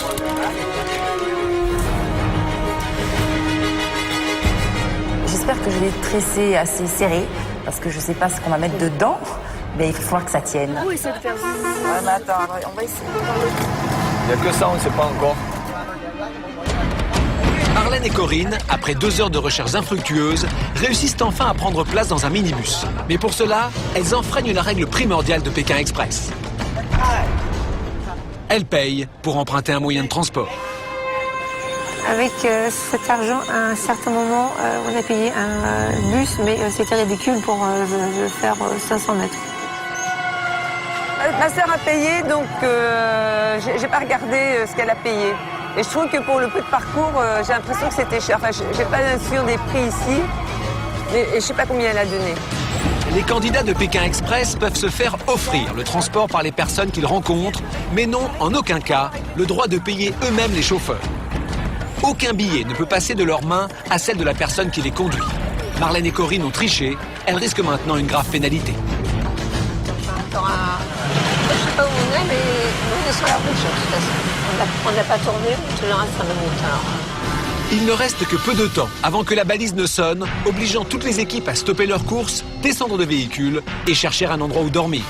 J'espère que je vais tresser assez serré, parce que je sais pas ce qu'on va mettre dedans, mais il faut falloir que ça tienne. Oui, ça te fait. Ouais, mais attends, on va essayer. Il n'y a que ça, on ne sait pas encore. Marlène et Corinne, après 2 heures de recherches infructueuses, réussissent enfin à prendre place dans un minibus. Mais pour cela, elles enfreignent la règle primordiale de Pékin Express. Elles payent pour emprunter un moyen de transport. Avec cet argent, à un certain moment, on a payé un bus, mais c'était ridicule pour faire 500 mètres. Ma sœur a payé, donc j'ai pas regardé ce qu'elle a payé. Et je trouve que pour le peu de parcours, j'ai l'impression que c'était cher. Enfin, j'ai pas l'intuition des prix ici, et je sais pas combien elle a donné. Les candidats de Pékin Express peuvent se faire offrir le transport par les personnes qu'ils rencontrent, mais n'ont en aucun cas le droit de payer eux-mêmes les chauffeurs. Aucun billet ne peut passer de leurs mains à celle de la personne qui les conduit. Marlène et Corinne ont triché, elles risquent maintenant une grave pénalité. Je sais pas où on est, mais on est sur la route, de toute façon. On n'a pas tourné, tout le reste, ça me monte alors. Il ne reste que peu de temps avant que la balise ne sonne, obligeant toutes les équipes à stopper leur course, descendre de véhicules et chercher un endroit où dormir.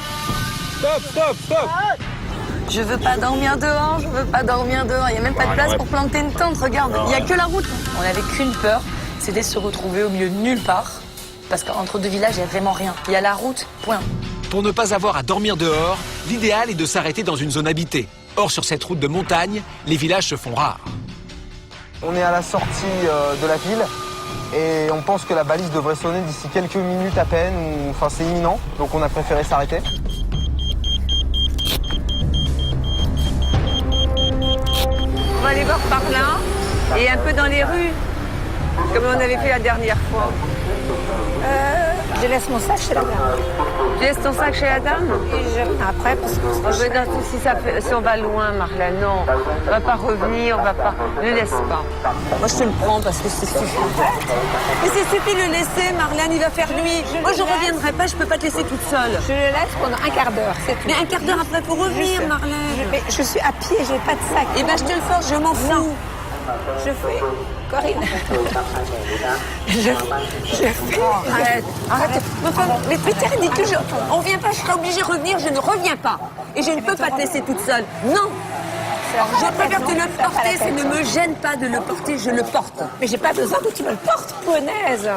Stop. Je veux pas dormir dehors, Il n'y a même pas de place pour planter une tente, regarde. Il n'y a que la route. On n'avait qu'une peur, c'était de se retrouver au milieu de nulle part. Parce qu'entre deux villages, il n'y a vraiment rien. Il y a la route, point. Pour ne pas avoir à dormir dehors, l'idéal est de s'arrêter dans une zone habitée. Or, sur cette route de montagne, les villages se font rares. On est à la sortie de la ville et on pense que la balise devrait sonner d'ici quelques minutes à peine, enfin c'est imminent, donc on a préféré s'arrêter. On va aller voir par là, et un peu dans les rues, comme on avait fait la dernière fois. Je laisse mon sac chez la dame. Tu laisses ton sac chez la dame? Après, parce que si on va loin, Marlène, non. On va pas revenir, on va pas... Ne laisse pas. Moi, je te le prends parce que c'est suffisant. Mais c'est suffit de le laisser, Marlène, il va faire nuit. Moi, je reviendrai pas, je peux pas te laisser toute seule. je le laisse pendant un quart d'heure, c'est tout. Mais un quart d'heure après, faut revenir, Marlène. Mais je suis à pied, je n'ai pas de sac. Eh ben, je te le force, je m'en fous. Non. Je fais... Corinne. Je fais... Arrête. Mais t'es ridicule. On revient pas, je serai obligée de revenir, je ne reviens pas. Et je ne peux pas te laisser toute seule. Non. Je préfère te le porter, ça ne me gêne pas de le porter, je le porte. Mais j'ai pas besoin que tu me le portes, punaise.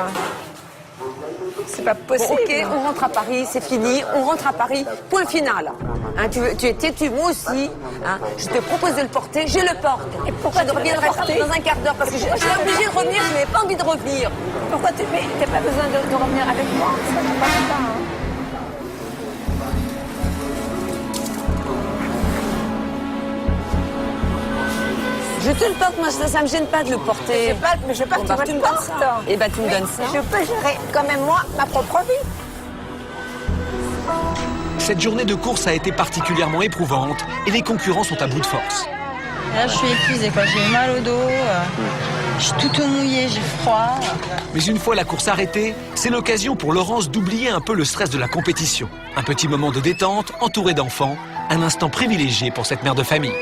C'est pas possible. Bon, ok, on rentre à Paris, c'est fini, on rentre à Paris, point final. Hein, tu es têtu, moi aussi. Hein, je te propose de le porter, je le porte. Et pourquoi je reviendrai pas dans un quart d'heure? Parce que je suis obligée de revenir, je n'ai pas envie de revenir. Pourquoi tu n'as pas besoin de revenir avec moi? Ça ne passe pas. Hein. Je te le porte, moi, ça me gêne pas de le porter. Mais je veux pas que tu me le portes. Et bah, tu me donnes ça. Je peux gérer quand même, moi, ma propre vie. Cette journée de course a été particulièrement éprouvante et les concurrents sont à bout de force. Là, je suis épuisée, quoi. J'ai mal au dos, je suis toute mouillée, j'ai froid. Mais une fois la course arrêtée, c'est l'occasion pour Laurence d'oublier un peu le stress de la compétition. Un petit moment de détente, entouré d'enfants, un instant privilégié pour cette mère de famille.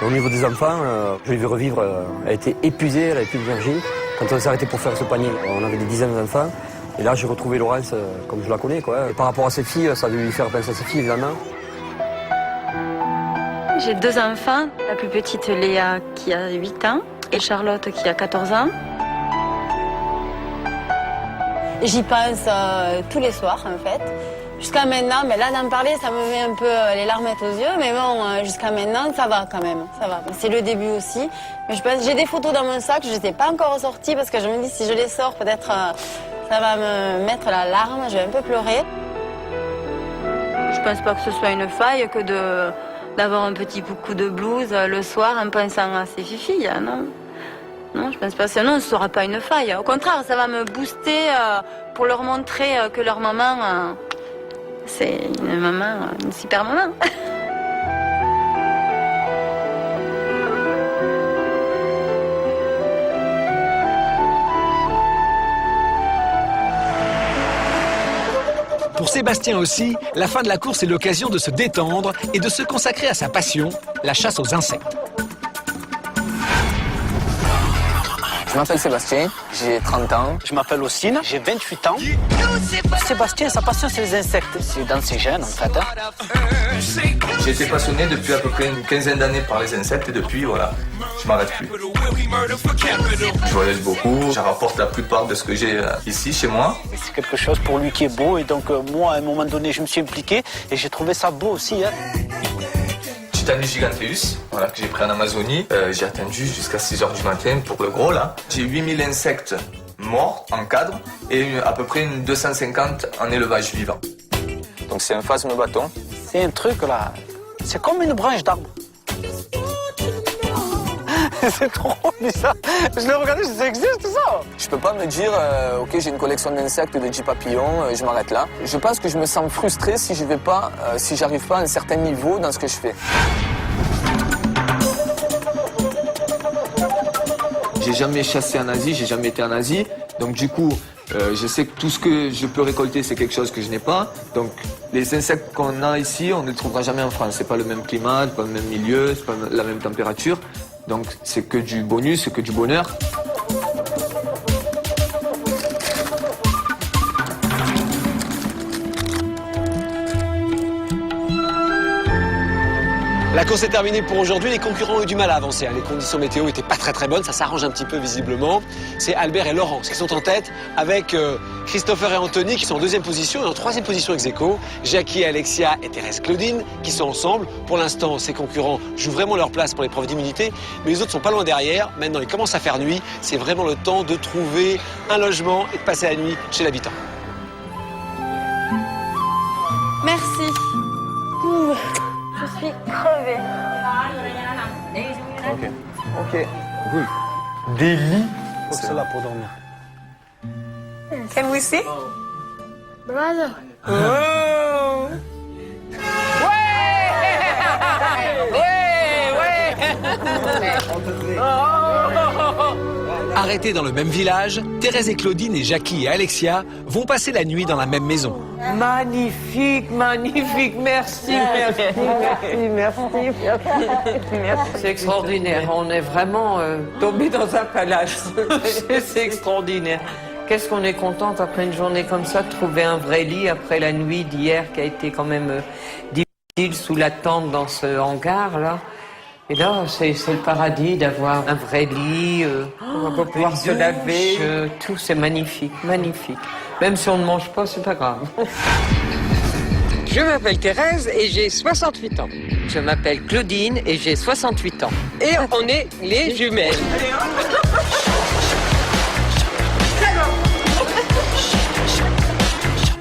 Au niveau des enfants, je l'ai vu revivre, elle était épuisée, elle n'avait plus d'énergie. Quand on s'est arrêté pour faire ce panier, on avait des dizaines d'enfants. Et là, j'ai retrouvé Laurence comme je la connais, quoi. Et par rapport à ses filles, ça a dû lui faire penser à ses filles, évidemment. J'ai 2 enfants, la plus petite Léa qui a 8 ans et Charlotte qui a 14 ans. J'y pense tous les soirs, en fait. Jusqu'à maintenant, mais là d'en parler, ça me met un peu les larmettes aux yeux, mais bon, jusqu'à maintenant, ça va quand même, ça va. C'est le début aussi. Mais je pense, j'ai des photos dans mon sac, je ne les ai pas encore ressorties parce que je me dis si je les sors, peut-être ça va me mettre la larme, je vais un peu pleurer. Je pense pas que ce soit une faille que d'avoir un petit coup de blues le soir en pensant à ses filles, non. Non, je pense pas. Sinon, ce sera pas une faille. Au contraire, ça va me booster pour leur montrer que leur maman, c'est une maman, une super maman. Pour Sébastien aussi, la fin de la course est l'occasion de se détendre et de se consacrer à sa passion, la chasse aux insectes. Je m'appelle Sébastien, j'ai 30 ans. Je m'appelle Ossine, j'ai 28 ans. Sébastien, sa passion, c'est les insectes. C'est dans ses gènes, en fait. J'ai été passionné depuis à peu près une quinzaine d'années par les insectes et depuis, voilà, je m'arrête plus. Je voyage beaucoup, je rapporte la plupart de ce que j'ai ici, chez moi. C'est quelque chose pour lui qui est beau et donc moi, à un moment donné, je me suis impliqué et j'ai trouvé ça beau aussi. Hein. Titanus giganteus, voilà, que j'ai pris en Amazonie. J'ai attendu jusqu'à 6h du matin pour le gros, là. J'ai 8000 insectes morts en cadre et à peu près une 250 en élevage vivant. Donc c'est un phasme bâton. C'est un truc, là, c'est comme une branche d'arbre. C'est trop bizarre. Je l'ai regardé, ça existe tout ça. Je peux pas me dire, ok, j'ai une collection d'insectes, de 10 papillons, je m'arrête là. Je pense que je me sens frustré si je vais pas, si j'arrive pas à un certain niveau dans ce que je fais. J'ai jamais chassé en Asie, j'ai jamais été en Asie. Donc du coup, je sais que tout ce que je peux récolter, c'est quelque chose que je n'ai pas. Donc les insectes qu'on a ici, on ne les trouvera jamais en France. C'est pas le même climat, c'est pas le même milieu, c'est pas la même température. Donc c'est que du bonus, c'est que du bonheur. La course est terminée pour aujourd'hui. Les concurrents ont eu du mal à avancer. Les conditions météo n'étaient pas très bonnes. Ça s'arrange un petit peu visiblement. C'est Albert et Laurence qui sont en tête avec Christopher et Anthony qui sont en 2e position et en 3e position ex aequo. Jackie et Alexia et Thérèse Claudine qui sont ensemble. Pour l'instant, ces concurrents jouent vraiment leur place pour l'épreuve d'immunité. Mais les autres sont pas loin derrière. Maintenant, il commence à faire nuit. C'est vraiment le temps de trouver un logement et de passer la nuit chez l'habitant. Merci. Je suis crevée. Ok. Oui. Des lits. C'est là pour dormir. Can we see? Brother. Oh. Arrêtés dans le même village, Thérèse et Claudine et Jackie et Alexia vont passer la nuit dans la même maison. Magnifique, magnifique, merci, merci. C'est extraordinaire, on est vraiment tombé dans un palace, c'est extraordinaire. Qu'est-ce qu'on est contente après une journée comme ça de trouver un vrai lit après la nuit d'hier qui a été quand même difficile. Sous la tente dans ce hangar là. Et là, c'est le paradis d'avoir un vrai lit, on va pouvoir se laver, tout, c'est magnifique, magnifique. Même si on ne mange pas, c'est pas grave. Je m'appelle Thérèse et j'ai 68 ans. Je m'appelle Claudine et j'ai 68 ans. Et on est les jumelles.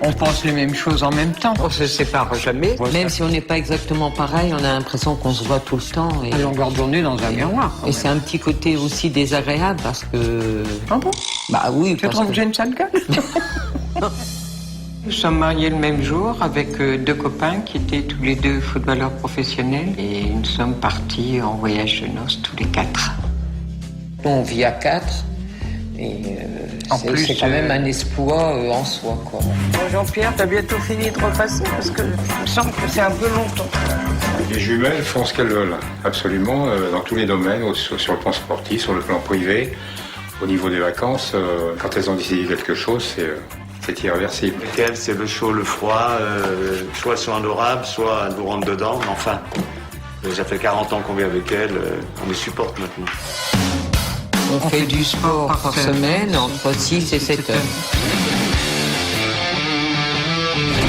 On pense les mêmes choses en même temps. On se sépare jamais. Même si on n'est pas exactement pareil, on a l'impression qu'on se voit tout le temps. Et... à longueur de journée dans un miroir. Et c'est un petit côté aussi désagréable parce que... Ah bon? Bah oui. Tu trouves que j'ai une sale gueule? Nous sommes mariés le même jour avec deux copains qui étaient tous les deux footballeurs professionnels. Et nous sommes partis en voyage de noces tous les 4. On vit à 4. Et c'est quand même un exploit en soi, quoi. Jean-Pierre, t'as bientôt fini de repasser parce que il me semble que c'est un peu longtemps. Les jumelles font ce qu'elles veulent, absolument, dans tous les domaines, sur le plan sportif, sur le plan privé, au niveau des vacances. Quand elles ont décidé quelque chose, c'est irréversible. Avec elles, c'est le chaud, le froid, soit elles sont adorables, soit elles vous rentrent dedans, mais enfin, ça fait 40 ans qu'on vit avec elles, on les supporte maintenant. On fait du sport par semaine entre 6 et 7 heures.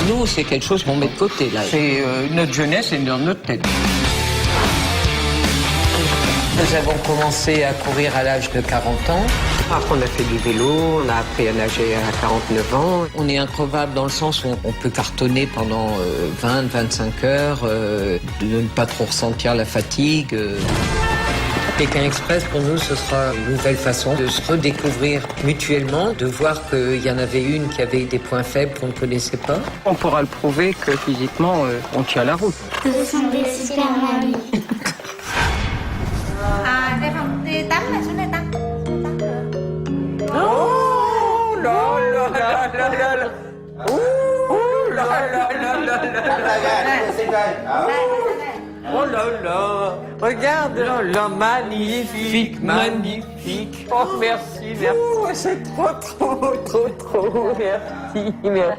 Nous, c'est quelque chose qu'on met de côté, là. C'est notre jeunesse et dans notre tête. Nous avons commencé à courir à l'âge de 40 ans. Après, on a fait du vélo, on a appris à nager à 49 ans. On est increvable dans le sens où on peut cartonner pendant 20-25 heures, de ne pas trop ressentir la fatigue. Pékin Express, pour nous, ce sera une nouvelle façon de se redécouvrir mutuellement, de voir qu'il y en avait une qui avait des points faibles qu'on ne connaissait pas. On pourra le prouver que physiquement, on tient la route. Ce sont des super mamies. Oh là là là là là là. Oh là là là là là. Oh là là, regarde, oh là, magnifique, magnifique. Oh merci, merci. Oh, c'est trop, merci, merci.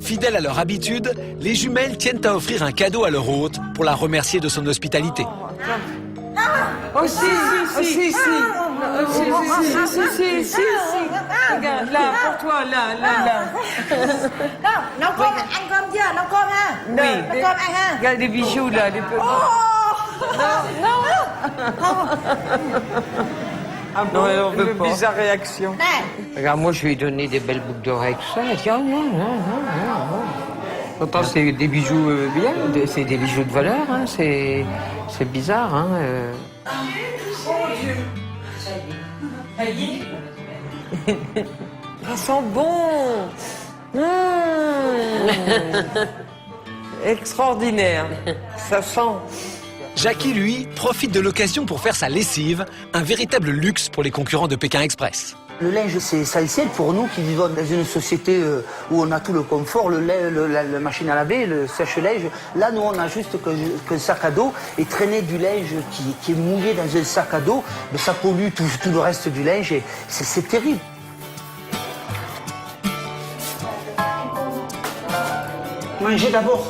Fidèles à leur habitude, les jumelles tiennent à offrir un cadeau à leur hôte pour la remercier de son hospitalité. Oh si. Regarde, là, pour toi, là. Non, comme ăn cơm chưa? Non, cơm ha? Oui. Non, cơm ăn ha? Regarde les bijoux, là, les petits. Ah bon, non, on veut pas. Bizarre réaction. Regarde, moi, je lui ai donné des belles boucles d'oreilles, tout ça. Elle dit, oh non. Pourtant, c'est des bijoux bien, c'est des bijoux de valeur, hein. C'est bizarre, hein. Ça sent bon. Extraordinaire. Ça sent. Jackie, lui, profite de l'occasion pour faire sa lessive, un véritable luxe pour les concurrents de Pékin Express. Le linge, c'est essentiel pour nous qui vivons dans une société où on a tout le confort, la machine à laver, le sèche-linge. Là, nous, on a juste qu'un sac à dos et traîner du linge qui est mouillé dans un sac à dos, mais ça pollue tout le reste du linge et c'est terrible. Manger d'abord.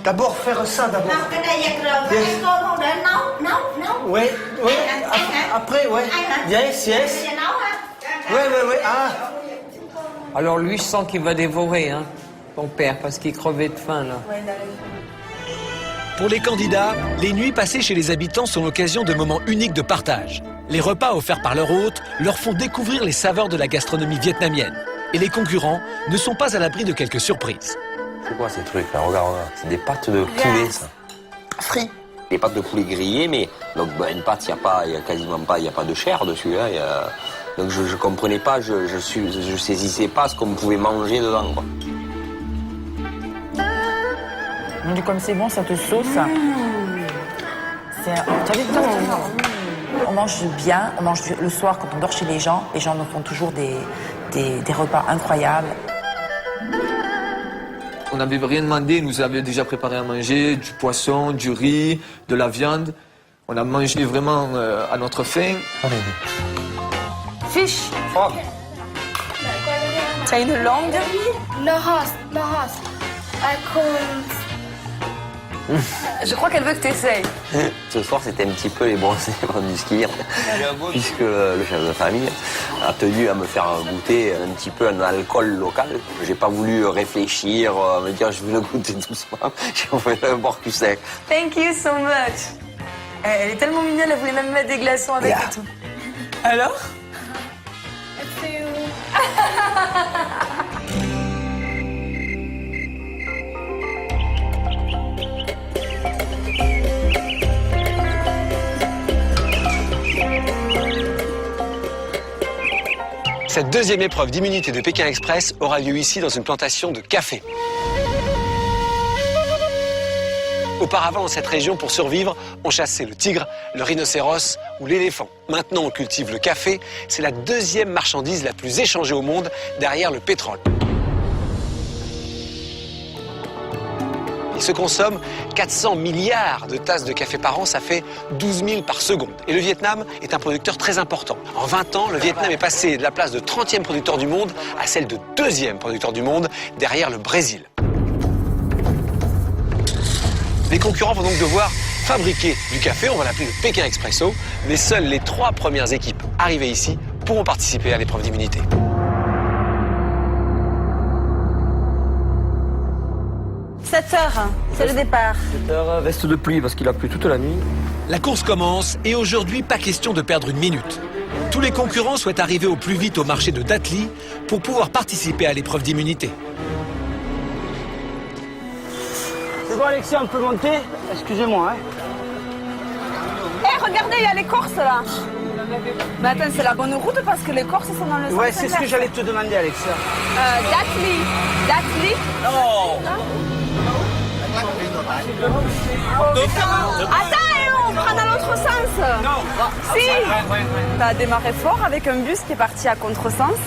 D'abord faire ça d'abord. Non, cái này giặt rồi, có ăn cơm không để nấu. Oui. Après, ouais. Yes. Ouais. Ah. Alors lui, je sens qu'il va dévorer, hein, ton père, parce qu'il crevait de faim, là. Pour les candidats, les nuits passées chez les habitants sont l'occasion de moments uniques de partage. Les repas offerts par leur hôte leur font découvrir les saveurs de la gastronomie vietnamienne. Et les concurrents ne sont pas à l'abri de quelques surprises. C'est quoi ces trucs là? Regarde, c'est des pâtes de poulet, ça. Frit. Des pâtes de poulet grillées, mais donc une pâte, il y a quasiment pas, il y a pas de chair dessus. Hein, donc je comprenais pas, je saisissais pas ce qu'on pouvait manger dedans, quoi. Comme c'est bon, ça te sauce. On mange bien, on mange le soir quand on dort chez les gens nous font toujours des repas incroyables. On n'avait rien demandé, ils nous avaient déjà préparé à manger, du poisson, du riz, de la viande. On a mangé vraiment à notre faim. Fish. Oh. C'est une langue? Lahos. I call Je crois qu'elle veut que tu essayes. Ce soir, c'était un petit peu les bronzés du ski, puisque le chef de famille a tenu à me faire goûter un petit peu un alcool local. J'ai pas voulu réfléchir, me dire je vais le goûter doucement. J'ai fait le bord du sec. Thank you so much. Elle est tellement mignonne, elle voulait même mettre des glaçons avec et tout. Alors? Cette deuxième épreuve d'immunité de Pékin Express aura lieu ici dans une plantation de café. Auparavant, dans cette région, pour survivre, on chassait le tigre, le rhinocéros ou l'éléphant. Maintenant, on cultive le café. C'est la deuxième marchandise la plus échangée au monde, derrière le pétrole. Il se consomme 400 milliards de tasses de café par an, ça fait 12 000 par seconde. Et le Vietnam est un producteur très important. En 20 ans, le Vietnam est passé de la place de 30e producteur du monde à celle de 2e producteur du monde, derrière le Brésil. Les concurrents vont donc devoir fabriquer du café, on va l'appeler le Pékin Expresso, mais seules les 3 premières équipes arrivées ici pourront participer à l'épreuve d'immunité. « 7 heures, c'est le départ. 7 heures, veste de pluie parce qu'il a plu toute la nuit. La course commence et aujourd'hui, pas question de perdre une minute. Tous les concurrents souhaitent arriver au plus vite au marché de Datly pour pouvoir participer à l'épreuve d'immunité. C'est bon, Alexia, on peut monter? Excusez-moi, hein. Hé, regardez, il y a les Corses là. Mais attends, c'est la bonne route parce que les Corses sont dans le sens Ouais, c'est ce inverse. que j'allais te demander, Alexia. Datly. Datly. Non. Attends, on prend dans l'autre sens. Non. Si. T'as démarré fort avec un bus qui est parti à contresens.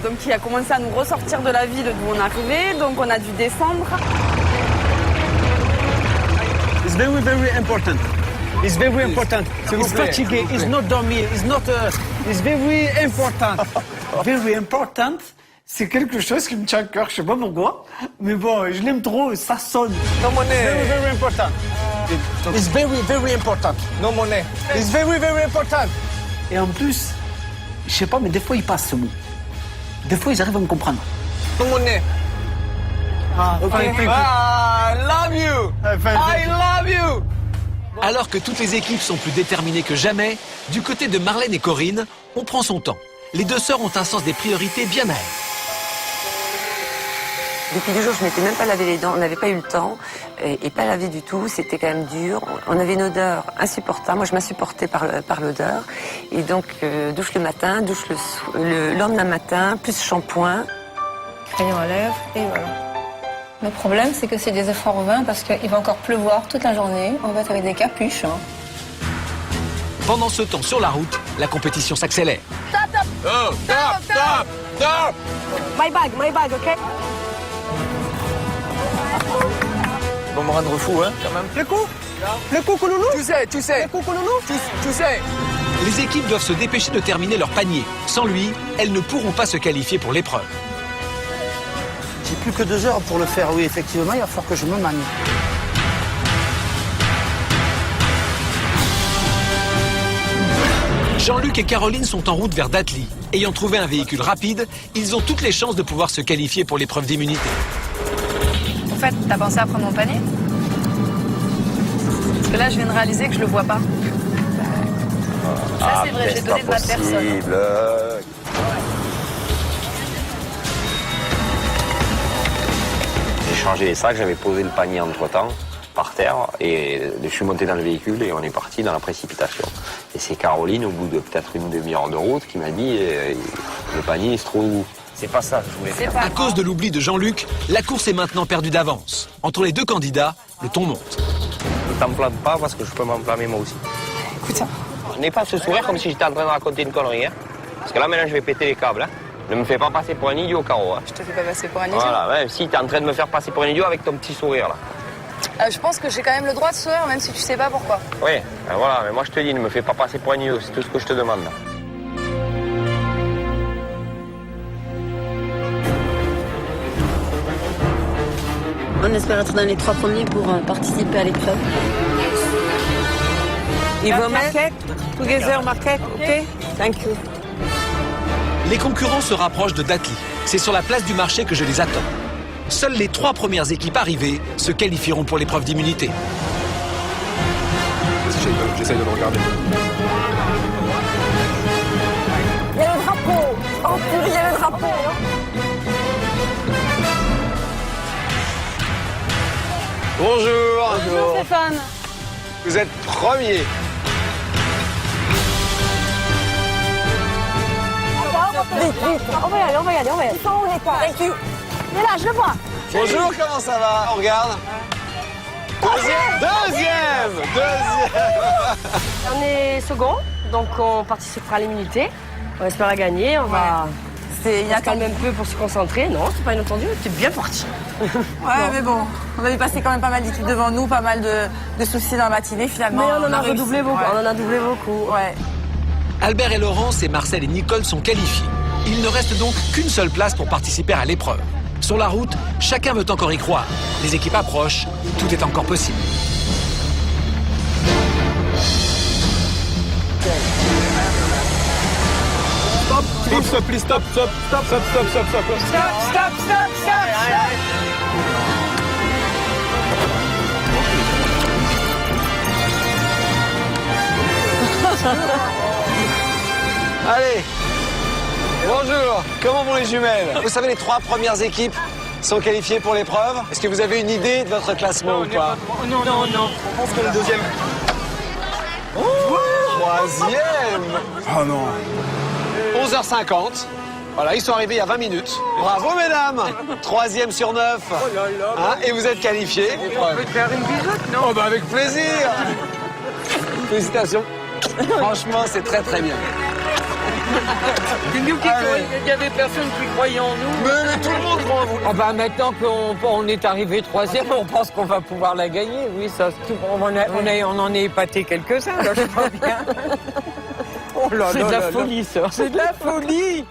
Donc qui a commencé à nous ressortir de la ville d'où on arrivait. Donc on a dû descendre. It's very, very important. It's very important. It's fatigué. It's not dormir. It's not. It's very important. Very important, c'est quelque chose qui me tient à cœur, je sais pas pourquoi, mais bon, je l'aime trop, ça sonne. No money. Very, very important. It's very, very important. No money. It's very, very important. Et en plus, je sais pas, mais des fois il passe ce mot. Des fois ils arrivent à me comprendre. No money. Ah, ok. I love you. I love you. Alors que toutes les équipes sont plus déterminées que jamais, du côté de Marlène et Corinne, on prend son temps. Les deux sœurs ont un sens des priorités bien à elles. Depuis 2 jours, je m'étais même pas lavé les dents, on n'avait pas eu le temps, et pas lavé du tout, c'était quand même dur. On avait une odeur insupportable, moi je m'insupportais par l'odeur. Et donc, douche le matin, douche le lendemain matin, plus shampoing. Crayon à lèvres, et voilà. Le problème, c'est que c'est des efforts vains parce qu'il va encore pleuvoir toute la journée. On va être avec des capuches. Pendant ce temps, sur la route, la compétition s'accélère. Stop. Oh, stop, stop, stop. My bag, ok? Ils vont me rendre fou, hein, quand même. Le coup, Kouloulou. Tu sais. Le coup, Kouloulou. Tu sais. Les équipes doivent se dépêcher de terminer leur panier. Sans lui, elles ne pourront pas se qualifier pour l'épreuve. J'ai plus que 2 heures pour le faire, oui, effectivement, il va falloir que je me manie. Jean-Luc et Caroline sont en route vers Datly. Ayant trouvé un véhicule rapide, ils ont toutes les chances de pouvoir se qualifier pour l'épreuve d'immunité. En fait, t'as pensé à prendre mon panier? Parce que là, je viens de réaliser que je le vois pas. Ça, c'est vrai, j'ai donné de ma personne. J'ai changé les sacs, j'avais posé le panier entre-temps, par terre, et je suis monté dans le véhicule et on est parti dans la précipitation. Et c'est Caroline, au bout de peut-être une demi-heure de route, qui m'a dit le panier il se trouve où? C'est pas ça que je voulais faire. À cause de l'oubli de Jean-Luc, la course est maintenant perdue d'avance. Entre les deux candidats, le ton monte. Ne t'enflamme pas parce que je peux m'enflammer moi aussi. Écoute ça. Je n'ai pas ce sourire comme si j'étais en train de raconter une connerie. Hein. Parce que là maintenant je vais péter les câbles. Hein. Ne me fais pas passer pour un idiot, Caro. Hein. Je te fais pas passer pour un idiot. Voilà, ouais, si t'es en train de me faire passer pour un idiot avec ton petit sourire là. Je pense que j'ai quand même le droit de sourire, même si tu sais pas pourquoi. Oui, ben voilà, mais moi je te dis, ne me fais pas passer pour un idiot, c'est tout ce que je te demande. Là. On On espère être dans les 3 premiers pour participer à l'épreuve. Ivo market, together market, ok? Thank you. Les concurrents se rapprochent de Datly. C'est sur la place du marché que je les attends. Seules les 3 premières équipes arrivées se qualifieront pour l'épreuve d'immunité. J'essaye de le regarder. Il y a le drapeau. Oh purée, il y a le drapeau. Bonjour. Bonjour Stéphane. Vous êtes premier. Vite, on va y aller. Ils sont où les pas? Thank you. Il est là, je le vois. Bonjour, comment ça va? On regarde. Deuxième. On est second, donc on participera à l'immunité. On espère la gagner, on va... Il y a quand même un peu pour se concentrer. Non, c'est pas inattendu, c'est bien parti. Ouais, mais bon, on avait passé quand même pas mal d'équipes devant nous, pas mal de soucis dans la matinée finalement. Mais on en a réussi. redoublé beaucoup, on en a doublé beaucoup. Ouais. Albert et Laurence et Marcel et Nicole sont qualifiés. Il ne reste donc qu'une seule place pour participer à l'épreuve. Sur la route, chacun veut encore y croire. Les équipes approchent, tout est encore possible. Stop. Allez. Bonjour. Comment vont les jumelles? Vous savez, les 3 premières équipes sont qualifiées pour l'épreuve. Est-ce que vous avez une idée de votre classement ou pas? Non. Je pense qu'on est deuxième. Troisième. Oh non. 11h50. Voilà, ils sont arrivés il y a 20 minutes. Bravo, mesdames. 3e sur 9. Hein, et vous êtes qualifiés. On peut te faire une bisoute, non? Oh, bah avec plaisir. Félicitations. Franchement, c'est très très bien. C'est nous qui croyons. Il y avait personne qui croyait en nous. Mais tout le monde croit en vous. Ah bah maintenant qu'on est arrivé 3e, on pense qu'on va pouvoir la gagner. Oui, ça, on en a épaté quelques-uns, là, je crois bien. C'est de la folie, ça. C'est de la folie.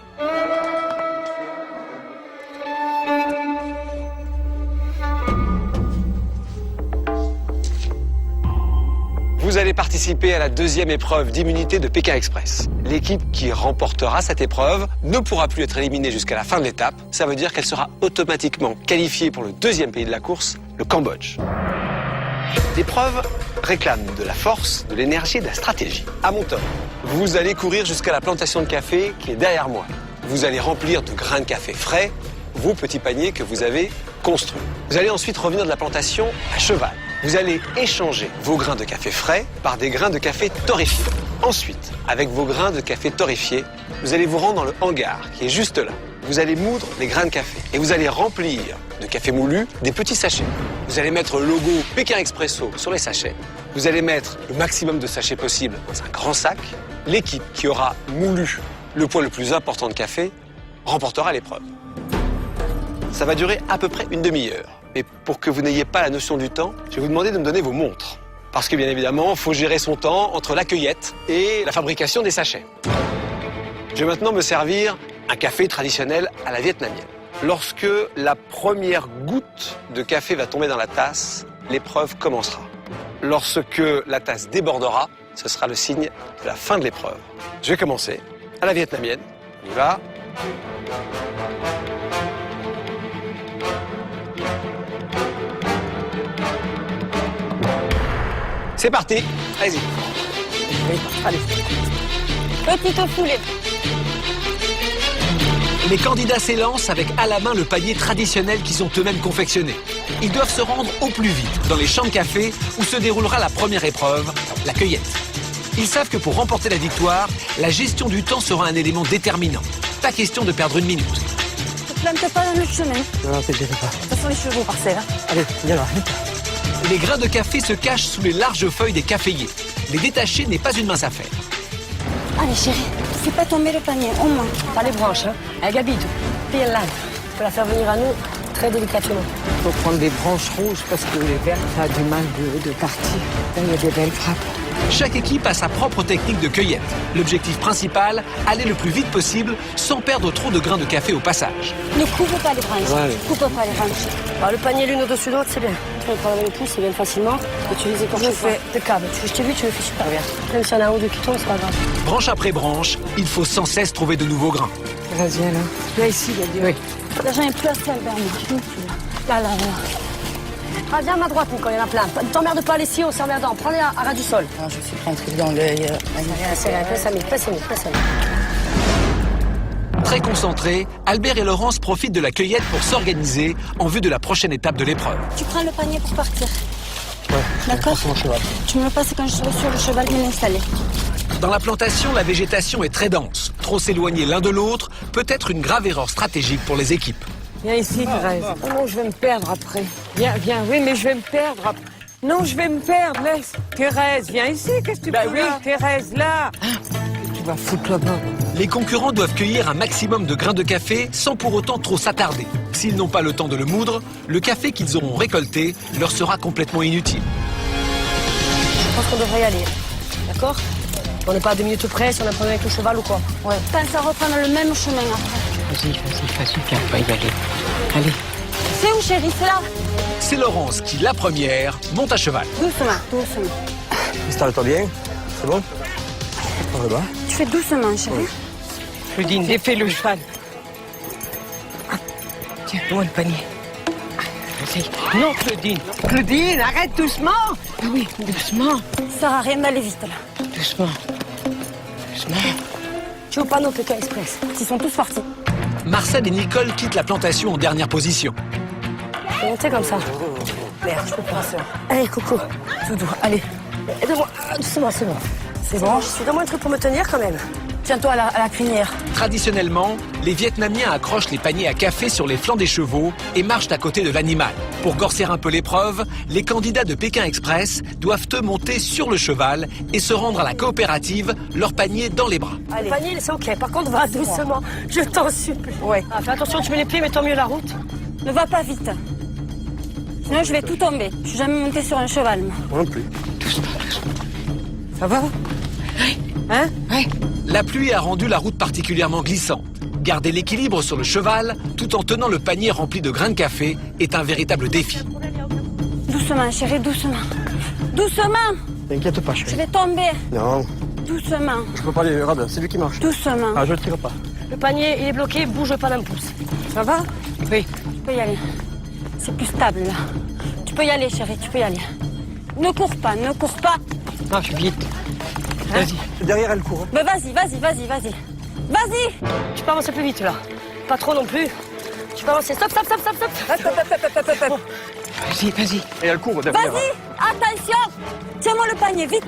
Vous allez participer à la 2e épreuve d'immunité de Pékin Express. L'équipe qui remportera cette épreuve ne pourra plus être éliminée jusqu'à la fin de l'étape. Ça veut dire qu'elle sera automatiquement qualifiée pour le 2e pays de la course, le Cambodge. L'épreuve réclame de la force, de l'énergie et de la stratégie. À mon tour, vous allez courir jusqu'à la plantation de café qui est derrière moi. Vous allez remplir de grains de café frais vos petits paniers que vous avez construits. Vous allez ensuite revenir de la plantation à cheval. Vous allez échanger vos grains de café frais par des grains de café torréfiés. Ensuite, avec vos grains de café torréfiés, vous allez vous rendre dans le hangar qui est juste là. Vous allez moudre les grains de café et vous allez remplir de café moulu des petits sachets. Vous allez mettre le logo Pékin Expresso sur les sachets. Vous allez mettre le maximum de sachets possible dans un grand sac. L'équipe qui aura moulu le poids le plus important de café remportera l'épreuve. Ça va durer à peu près une demi-heure. Mais pour que vous n'ayez pas la notion du temps, je vais vous demander de me donner vos montres. Parce que bien évidemment, il faut gérer son temps entre la cueillette et la fabrication des sachets. Je vais maintenant me servir un café traditionnel à la vietnamienne. Lorsque la première goutte de café va tomber dans la tasse, l'épreuve commencera. Lorsque la tasse débordera, ce sera le signe de la fin de l'épreuve. Je vais commencer à la vietnamienne. On y va. C'est parti, allez-y. Oui, allez. Petite foulée. Les candidats s'élancent avec à la main le panier traditionnel qu'ils ont eux-mêmes confectionné. Ils doivent se rendre au plus vite dans les champs de café où se déroulera la première épreuve, la cueillette. Ils savent que pour remporter la victoire, la gestion du temps sera un élément déterminant. Pas question de perdre une minute. Ne te plante pas dans le chemin. Non, t'inquiète pas. Ce sont les chevaux, Marcel. Allez, viens là. Les grains de café se cachent sous les larges feuilles des caféiers. Les détacher n'est pas une mince affaire. Allez, chérie, fais pas tomber le panier, au moins. Pas les branches, hein. Elle Gabi, tu là. Tu peux la faire venir à nous très délicatement. Il faut prendre des branches rouges parce que les vertes, ça a du mal de partir. Là, il y a des belles frappes. Chaque équipe a sa propre technique de cueillette. L'objectif principal, aller le plus vite possible sans perdre trop de grains de café au passage. Ne coupe pas les branches. Ouais. Coupe pas les branches. Le panier l'une au-dessus de l'autre, c'est bien. Tu peux prendre avec le pouce, c'est bien facilement. Et tu les écorches. Je fais impeccable. Je t'ai vu, tu le fais super bien. Même si y en a un ou deux qui tombent, c'est pas grave. Branche après branche, il faut sans cesse trouver de nouveaux grains. Vas-y, là. Là, ici, il y a Oui. Là, j'en ai plus assez, Albert. Là. Ah, viens à ma droite, Nicole, il y en a plein. Ne t'emmerde pas les scies au serveur d'or. Prends-les à ras du sol. Alors, je suis rentrée dans l'œil. Très concentrés, Albert et Laurence profitent de la cueillette pour s'organiser en vue de la prochaine étape de l'épreuve. Tu prends le panier pour partir. Ouais. D'accord. Mon cheval. Tu me le passes quand je serai sur le cheval bien installé. Dans la plantation, la végétation est très dense. Trop s'éloigner l'un de l'autre peut être une grave erreur stratégique pour les équipes. Viens ici, Thérèse. Oh non, je vais me perdre après. Viens, oui, mais je vais me perdre après. Non, je vais me perdre, laisse. Thérèse, viens ici, qu'est-ce que tu fais là? Thérèse, là. Tu vas foutre là-bas. Les concurrents doivent cueillir un maximum de grains de café sans pour autant trop s'attarder. S'ils n'ont pas le temps de le moudre, le café qu'ils auront récolté leur sera complètement inutile. Je pense qu'on devrait y aller. D'accord? On n'est pas à 2 minutes près si on a un problème avec le cheval ou quoi? Ouais. Pense à reprendre le même chemin après. Vas-y, viens, on va y aller. Allez. C'est où, chérie? C'est là. C'est Laurence qui, la première, monte à cheval. Doucement. Installe-toi bien. C'est bon? Par le bas. Tu fais doucement, chérie. Claudine, défais le cheval. Tiens, donne-moi le panier. Vas-y. Non, Claudine. Claudine, arrête doucement. Oui, doucement. Ça sert à rien d'aller vite, là. Doucement. Tu veux pas nos Pékin Express? Ils sont tous partis. Marcel et Nicole quittent la plantation en dernière position. Je vais monter comme ça. Merde, je peux pas. Allez, Coco. Tout doux. Allez. Aide-moi. Doucement, c'est bon. C'est bon. Je suis donne-moi un truc pour me tenir quand même. Tiens-toi à la crinière. Traditionnellement, les Vietnamiens accrochent les paniers à café sur les flancs des chevaux et marchent à côté de l'animal. Pour corser un peu l'épreuve, les candidats de Pékin Express doivent monter sur le cheval et se rendre à la coopérative, leur panier dans les bras. Allez. Le panier, c'est OK. Par contre, va doucement. Je t'en supplie. Ouais. Fais attention, tu mets les pieds, mais tant mieux la route. Ne va pas vite. Sinon, je vais tout tomber. Je suis jamais montée sur un cheval, moi. Moi non plus. Ça va? Hein? Oui. La pluie a rendu la route particulièrement glissante. Garder l'équilibre sur le cheval, tout en tenant le panier rempli de grains de café, est un véritable défi. Doucement, chérie, doucement. Doucement! T'inquiète pas, chérie. Je vais tomber. Non. Doucement. Je peux pas aller, regarde, c'est lui qui marche. Doucement. Ah, je le tire pas. Le panier, il est bloqué, bouge pas d'un pouce. Ça va? Oui. Tu peux y aller. C'est plus stable, là. Tu peux y aller, chérie, tu peux y aller. Ne cours pas. Marche vite. Vas-y. Derrière, elle court. Mais vas-y. Vas-y! Tu peux avancer plus vite, là. Pas trop non plus. Tu peux avancer. Stop. Vas-y. Et elle court derrière. Vas-y! Attention! Tiens-moi le panier, vite.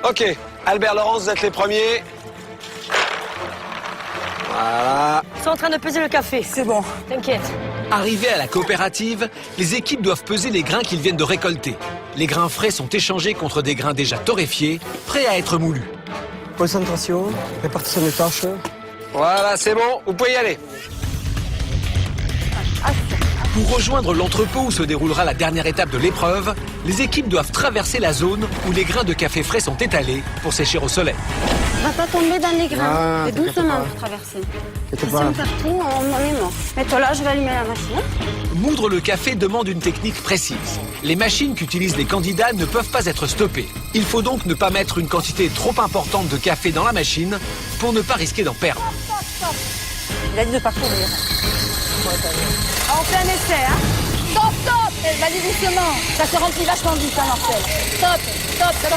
Ok, Albert, Laurence, vous êtes les premiers. Voilà. Ils sont en train de peser le café. C'est bon. T'inquiète. Arrivés à la coopérative, les équipes doivent peser les grains qu'ils viennent de récolter. Les grains frais sont échangés contre des grains déjà torréfiés, prêts à être moulus. Concentration, répartition des tâches. Voilà, c'est bon, vous pouvez y aller. Pour rejoindre l'entrepôt où se déroulera la dernière étape de l'épreuve, les équipes doivent traverser la zone où les grains de café frais sont étalés pour sécher au soleil. Va pas tomber dans les grains. Ah, Et doucement pas. pour traverser. T'inquiète Si on pas. perd tout, on est mort. Mets-toi là, je vais allumer la machine. Moudre le café demande une technique précise. Les machines qu'utilisent les candidats ne peuvent pas être stoppées. Il faut donc ne pas mettre une quantité trop importante de café dans la machine pour ne pas risquer d'en perdre. Il a dit de pas courir. On fait un essai, hein. Stop! Vas-y doucement. Ça se remplit vachement vite, hein, Marcel. Stop, c'est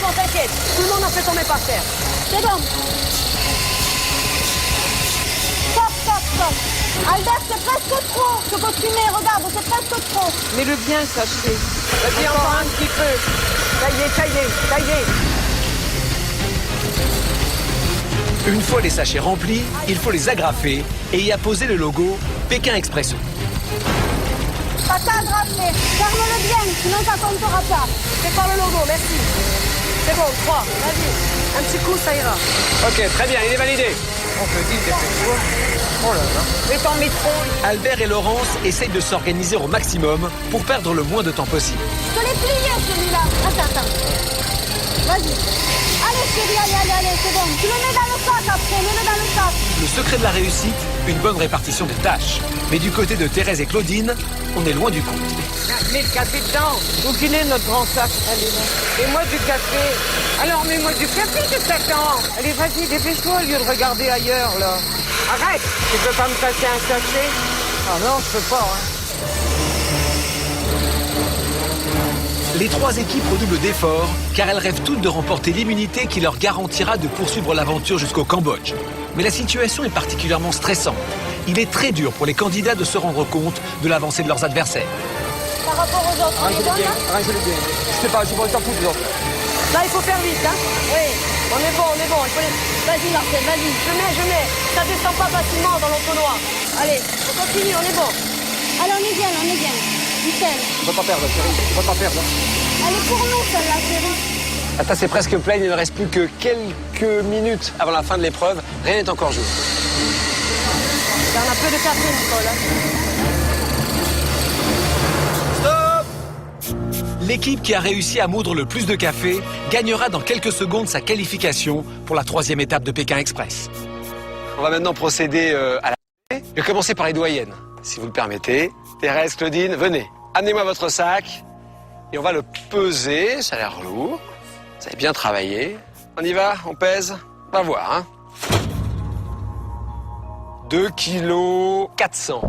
bon, t'inquiète. Tout le monde en fait tomber par terre. C'est bon. Stop. Albert, c'est presque trop. Ce que tu mets, regarde, c'est presque trop. Mets-le bien, sachez. Vas-y, encore un petit peu. Ça y est. Une fois les sachets remplis, il faut les agrafer et y apposer le logo Pékin Expresso. Pas t'agrafer. Ferme-le bien, sinon ça comptera pas. Fais pas le logo, merci. C'est bon, 3. Vas-y. Un petit coup, ça ira. Ok, très bien, il est validé. On peut dire, dépêche-toi. Oh là là. Et ton métro. Albert et Laurence essayent de s'organiser au maximum pour perdre le moins de temps possible. Je l'ai plié celui-là. Attends. Vas-y. Allez chérie, allez, c'est bon. Tu le mets dans le sac après, mets-le dans le sac. Le secret de la réussite, une bonne répartition des tâches. Mais du côté de Thérèse et Claudine, on est loin du compte. Mets le café dedans. Vous filez notre grand sac. Allez, là. Et moi du café. Alors, mets-moi du café, je t'attends. Allez, vas-y, dépêche-toi au lieu de regarder ailleurs, là. Arrête. Tu peux pas me passer un café? Ah non, je peux pas, hein. Les trois équipes redoublent d'efforts car elles rêvent toutes de remporter l'immunité qui leur garantira de poursuivre l'aventure jusqu'au Cambodge. Mais la situation est particulièrement stressante. Il est très dur pour les candidats de se rendre compte de l'avancée de leurs adversaires. Par rapport aux autres, on est bon là? Arrangez-les bien. Je sais pas, je vais t'en foutre les autres. Là, il faut faire vite, hein? Oui. On est bon. Vas-y, Marcel, vas-y. Je mets. Ça descend pas facilement dans l'entonnoir. Allez, on continue, on est bon. Allez, on est bien. Nickel. Tu vas pas perdre, chérie. Tu vas pas perdre. Elle est pour nous, celle-là, chérie. La tasse est presque pleine, il ne reste plus que quelques minutes avant la fin de l'épreuve. Rien n'est encore joué. Là, on a peu de café, Nicole. L'équipe qui a réussi à moudre le plus de café gagnera dans quelques secondes sa qualification pour la 3e étape de Pékin Express. On va maintenant procéder à la... Je vais commencer par les doyennes, si vous le permettez. Thérèse, Claudine, venez. Amenez-moi votre sac et on va le peser. Ça a l'air lourd. Vous avez bien travaillé. On y va, on pèse. On va voir, hein. 2 kg 400.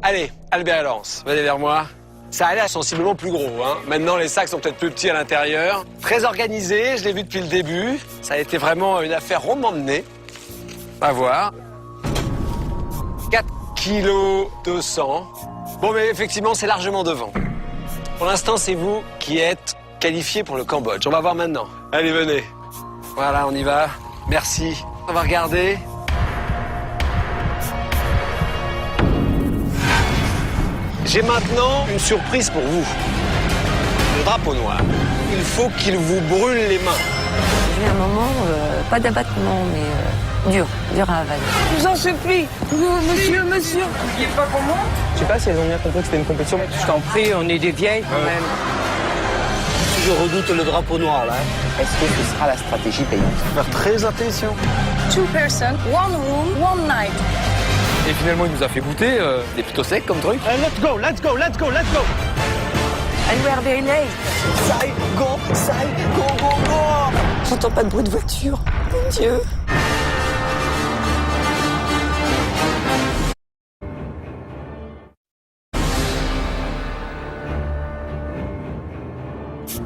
Allez, Albert et Laurence, venez vers moi. Ça a l'air sensiblement plus gros, hein. Maintenant, les sacs sont peut-être plus petits à l'intérieur. Très organisé, je l'ai vu depuis le début. Ça a été vraiment une affaire rondement menée. On va voir. 4 kg 200. Bon, mais effectivement, c'est largement devant. Pour l'instant, c'est vous qui êtes qualifiés pour le Cambodge. On va voir maintenant. Allez, venez. Voilà, on y va. Merci. On va regarder. J'ai maintenant une surprise pour vous. Le drapeau noir. Il faut qu'il vous brûle les mains. J'ai eu un moment, pas d'abattement, mais dur à avaler. Je vous en supplie. Monsieur. N'oubliez pas comment. Je sais pas si elles ont bien compris que c'était une compétition. Je t'en prie, on est des vieilles quand même. Je redoute le drapeau noir là. Est-ce que ce sera la stratégie payante? Faire très attention. 2 persons, 1 room, 1 night. Et finalement, il nous a fait goûter. Il est plutôt sec comme truc. Let's go. And we are very late. Side, go. J'entends pas de bruit de voiture. Mon Dieu.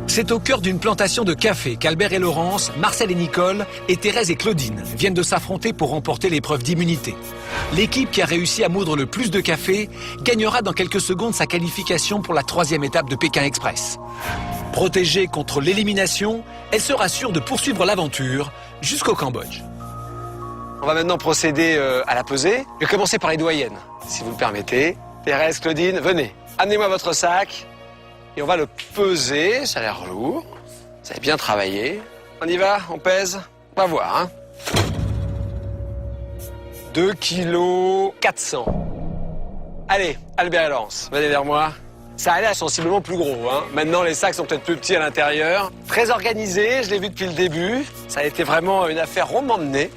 C'est au cœur d'une plantation de café qu'Albert et Laurence, Marcel et Nicole et Thérèse et Claudine viennent de s'affronter pour remporter l'épreuve d'immunité. L'équipe qui a réussi à moudre le plus de café gagnera dans quelques secondes sa qualification pour la 3e étape de Pékin Express. Protégée contre l'élimination, elle sera sûre de poursuivre l'aventure jusqu'au Cambodge. On va maintenant procéder à la pesée. Je vais commencer par les doyennes, si vous le permettez. Thérèse, Claudine, venez. Amenez-moi votre sac. Et on va le peser, ça a l'air lourd. Vous avez bien travaillé. On y va, on pèse. On va voir, hein. 2 kg 400. Allez, Albert et Laurence, venez vers moi. Ça a l'air sensiblement plus gros, hein. Maintenant, les sacs sont peut-être plus petits à l'intérieur. Très organisé, je l'ai vu depuis le début. Ça a été vraiment une affaire rondement menée.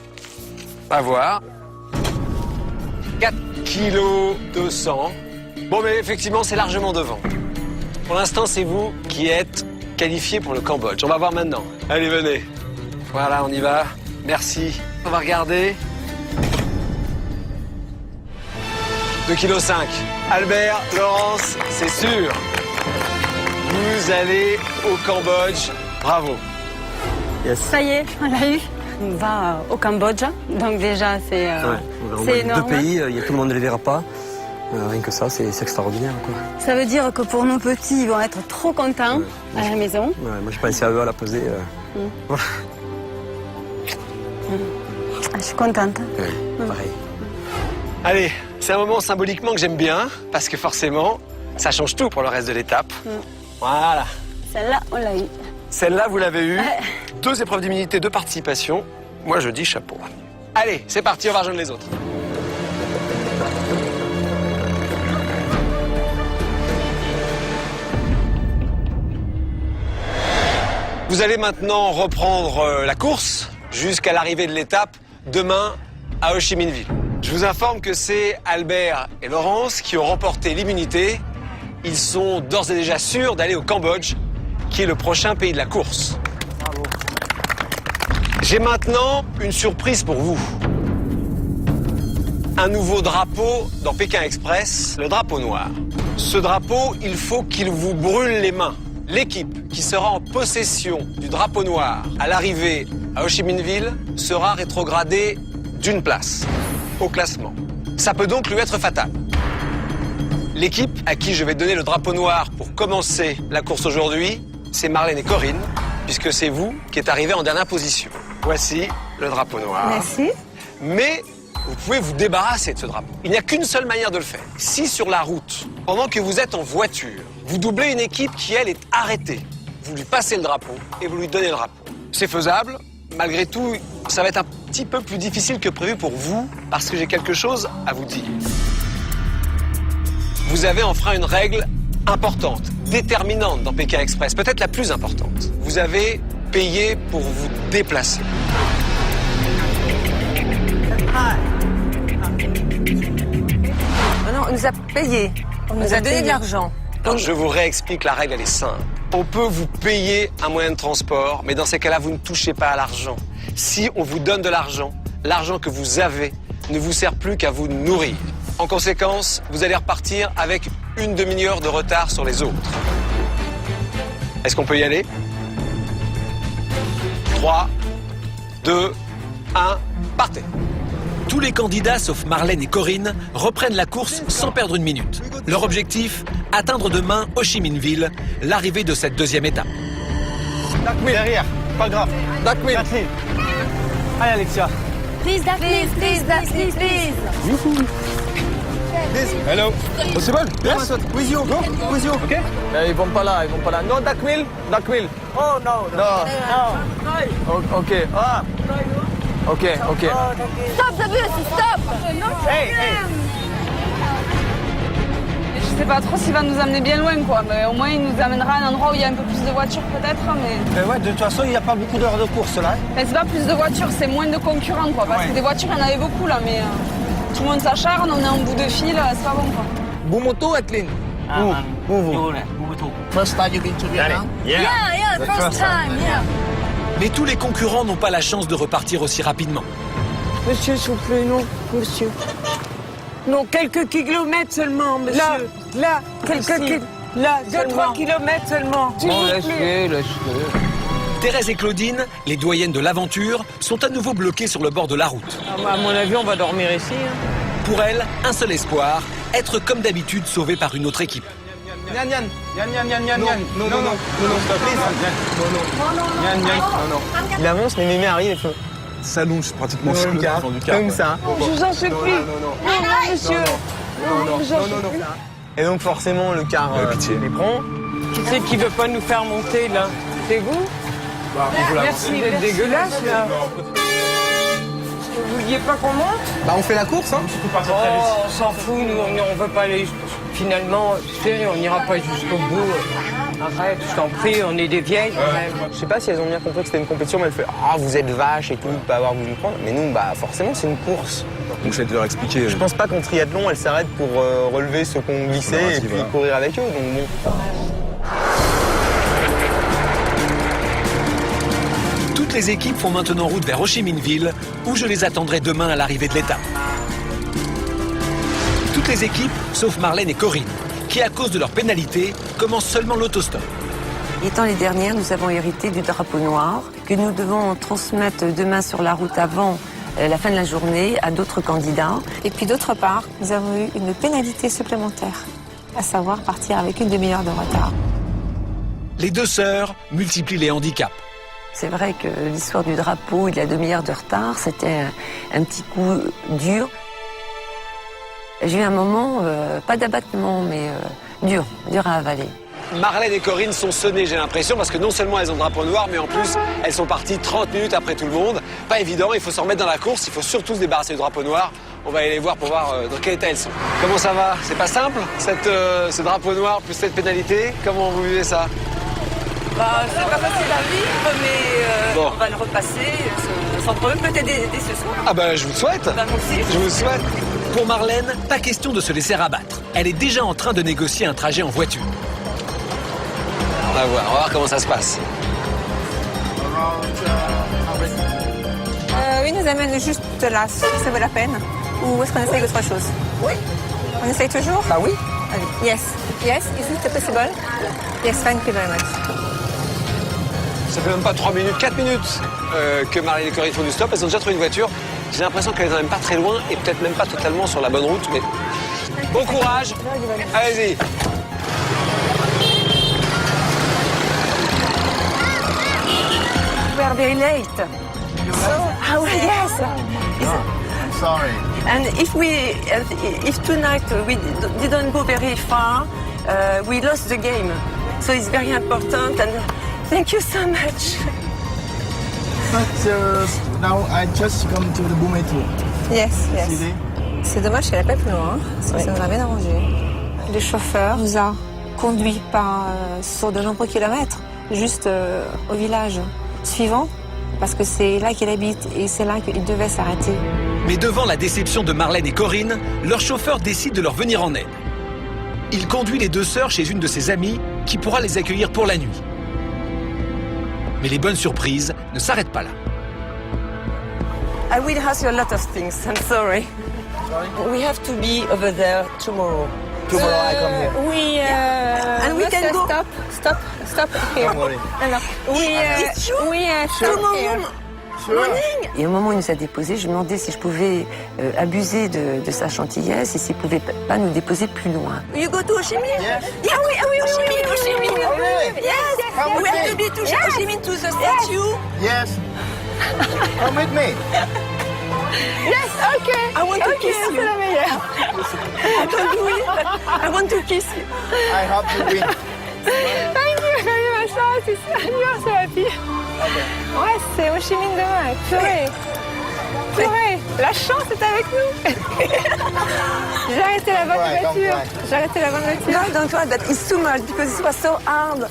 On va voir. 4 kg 200. Bon, mais effectivement, c'est largement devant. Pour l'instant, c'est vous qui êtes qualifiés pour le Cambodge. On va voir maintenant. Allez, venez. Voilà, on y va. Merci. On va regarder. 2 kg 5. Albert, Laurence, c'est sûr. Vous allez au Cambodge. Bravo. Ça y est, on l'a eu. On va au Cambodge. Donc déjà, c'est énorme. 2 pays, tout le monde ne les verra pas. Rien que ça, c'est extraordinaire, quoi. Ça veut dire que pour nos petits, ils vont être trop contents à la maison. Ouais, moi, j'ai pensé à eux à la pesée. Voilà. Je suis contente. Pareil. Allez, c'est un moment symboliquement que j'aime bien, parce que forcément, ça change tout pour le reste de l'étape. Voilà. Celle-là, on l'a eu. Celle-là, vous l'avez eue. 2 épreuves d'immunité, 2 participations. Moi, je dis chapeau. Allez, c'est parti, on va rejoindre les autres. Vous allez maintenant reprendre la course jusqu'à l'arrivée de l'étape demain à Ho Chi Minh Ville. Je vous informe que c'est Albert et Laurence qui ont remporté l'immunité. Ils sont d'ores et déjà sûrs d'aller au Cambodge, qui est le prochain pays de la course. Bravo. J'ai maintenant une surprise pour vous. Un nouveau drapeau dans Pékin Express, le drapeau noir. Ce drapeau, il faut qu'il vous brûle les mains. L'équipe qui sera en possession du drapeau noir à l'arrivée à Ho Chi Minh Ville sera rétrogradée d'une place au classement. Ça peut donc lui être fatal. L'équipe à qui je vais donner le drapeau noir pour commencer la course aujourd'hui, c'est Marlène et Corinne, puisque c'est vous qui êtes arrivés en dernière position. Voici le drapeau noir. Merci. Mais vous pouvez vous débarrasser de ce drapeau. Il n'y a qu'une seule manière de le faire. Si sur la route, pendant que vous êtes en voiture, vous doublez une équipe qui, elle, est arrêtée, vous lui passez le drapeau et vous lui donnez le drapeau. C'est faisable. Malgré tout, ça va être un petit peu plus difficile que prévu pour vous, parce que j'ai quelque chose à vous dire. Vous avez enfreint une règle importante, déterminante dans Pékin Express, peut-être la plus importante. Vous avez payé pour vous déplacer. Ah non, on nous a payé. On nous a donné de l'argent. Alors, je vous réexplique, la règle, elle est simple. On peut vous payer un moyen de transport, mais dans ces cas-là, vous ne touchez pas à l'argent. Si on vous donne de l'argent, l'argent que vous avez ne vous sert plus qu'à vous nourrir. En conséquence, vous allez repartir avec une demi-heure de retard sur les autres. Est-ce qu'on peut y aller? 3, 2, 1, partez. Tous les candidats, sauf Marlène et Corinne, reprennent la course sans perdre une minute. Leur objectif, atteindre demain Ho Chi Minh Ville, l'arrivée de cette deuxième étape. Derrière, pas grave. Allez, Alexia. Please, Dad, please, please, Dad, please, please. Hello. Possible? Yes. With you. Go. With you. Okay. Ils vont pas là. No, Dakmil. Oh no. Ok. Ah. Ok. Stop the bus, stop. Hey. Je sais pas trop s'il va nous amener bien loin, quoi. Mais au moins, il nous amènera à un endroit où il y a un peu plus de voitures, peut-être. Mais ouais, de toute façon, il n'y a pas beaucoup d'heures de course là. Mais c'est pas plus de voitures, c'est moins de concurrents, quoi. Parce que des voitures, il y en avait beaucoup là, mais tout le monde s'acharne, on est en bout de fil, c'est pas bon, quoi. Bumoto, Etlin. First time you've been to Vietnam? Yeah, first time, yeah. Mais tous les concurrents n'ont pas la chance de repartir aussi rapidement. Monsieur, s'il vous plaît, non, monsieur. Non, quelques kilomètres seulement, monsieur. Là, quelques kilomètres. Là, 2-3 kilomètres seulement. Bon, laisse-le. Thérèse et Claudine, les doyennes de l'aventure, sont à nouveau bloquées sur le bord de la route. À mon avis, on va dormir ici. Pour elles, un seul espoir, être comme d'habitude sauvées par une autre équipe. Yan. Non, stop, please. Non. Il avance, mais Mémé arrive. Ça longe pratiquement sur le car. Comme ça. Je vous en supplie. Non, monsieur. Non. Et donc forcément, le car les prend. Qui c'est qui veut pas nous faire monter, là? C'est vous? Merci, vous êtes dégueulasse, là. Vous vouliez pas qu'on monte? Bah, on fait la course, hein. Oh, on s'en fout, nous, on veut pas aller... Finalement, on n'ira pas jusqu'au bout. Arrête, je t'en prie, on est des vieilles. Je sais pas si elles ont bien compris que c'était une compétition, mais elles font « Ah, vous êtes vaches et tout, pas avoir voulu me prendre. » Mais nous, bah forcément, c'est une course. Donc je vais te leur expliquer. Je pense pas qu'en triathlon, elles s'arrêtent pour relever ceux qu'on glissait et puis courir avec eux. Donc bon. Toutes les équipes font maintenant route vers Ho Chi Minh Ville, où je les attendrai demain à l'arrivée de l'étape. Toutes les équipes, sauf Marlène et Corinne, qui, à cause de leur pénalité, commencent seulement l'autostop. Étant les dernières, nous avons hérité du drapeau noir que nous devons transmettre demain sur la route avant la fin de la journée à d'autres candidats. Et puis d'autre part, nous avons eu une pénalité supplémentaire, à savoir partir avec une demi-heure de retard. Les deux sœurs multiplient les handicaps. C'est vrai que l'histoire du drapeau et de la demi-heure de retard, c'était un petit coup dur. J'ai eu un moment, pas d'abattement, mais dur à avaler. Marlène et Corinne sont sonnées, j'ai l'impression, parce que non seulement elles ont le drapeau noir, mais en plus, elles sont parties 30 minutes après tout le monde. Pas évident, il faut se remettre dans la course, il faut surtout se débarrasser du drapeau noir. On va aller les voir pour voir dans quel état elles sont. Comment ça va? C'est pas simple, ce drapeau noir plus cette pénalité? Comment vous vivez ça? C'est pas facile à vivre, mais on va le repasser sans problème, peut-être dès ce soir. Ah bah je vous le souhaite. Moi aussi. Je vous le souhaite. Pour Marlène, pas question de se laisser abattre. Elle est déjà en train de négocier un trajet en voiture. On va voir comment ça se passe. Oui, nous amène juste là, si ça vaut la peine. Ou est-ce qu'on essaye autre chose? Oui. On essaye toujours? Bah oui. Allez. Yes. Yes, is it possible? Yes, thank you very much. Ça fait même pas 3 minutes, 4 minutes que Marlène et Corinne font du stop. Elles ont déjà trouvé une voiture. J'ai l'impression qu'elles sont même pas très loin et peut-être même pas totalement sur la bonne route. Mais bon courage. Allez-y. We are very late. Yes. I'm sorry. And if tonight we didn't go very far, we lost the game. So it's very important and thank you so much. But now I just come to the Beau Métro. Yes. C'est dommage qu'elle n'est pas plus loin, parce que ça nous a bien arrangé. Le chauffeur nous a conduits sur de nombreux kilomètres, juste au village suivant, parce que c'est là qu'il habite et c'est là qu'il devait s'arrêter. Mais devant la déception de Marlène et Corinne, leur chauffeur décide de leur venir en aide. Il conduit les deux sœurs chez une de ses amies qui pourra les accueillir pour la nuit. Mais les bonnes surprises ne s'arrêtent pas là. I will ask you a lot of things. I'm sorry. We have to be over there tomorrow. Tomorrow I come here. And we can go. Stop here. Don't worry. Tomorrow morning. Et au moment où il nous a déposés, je lui demandais si je pouvais abuser de sa gentillesse et s'il ne pouvait pas nous déposer plus loin. You go to Ho Chi Minh? Yes. Yeah, Ho Chi Minh. Yes. We have to be to Ho Chi Minh to the statue. Yes. Come with me. Yes, okay. I want to kiss you. C'est la meilleure. I can do it. I want to kiss you. I have to win. Thank you very much. C'est la pire. Ouais, c'est Ho Chi Minh demain. Purée. La chance est avec nous. J'ai arrêté la bonne voiture. No, don't worry, that is too much because it was so hard.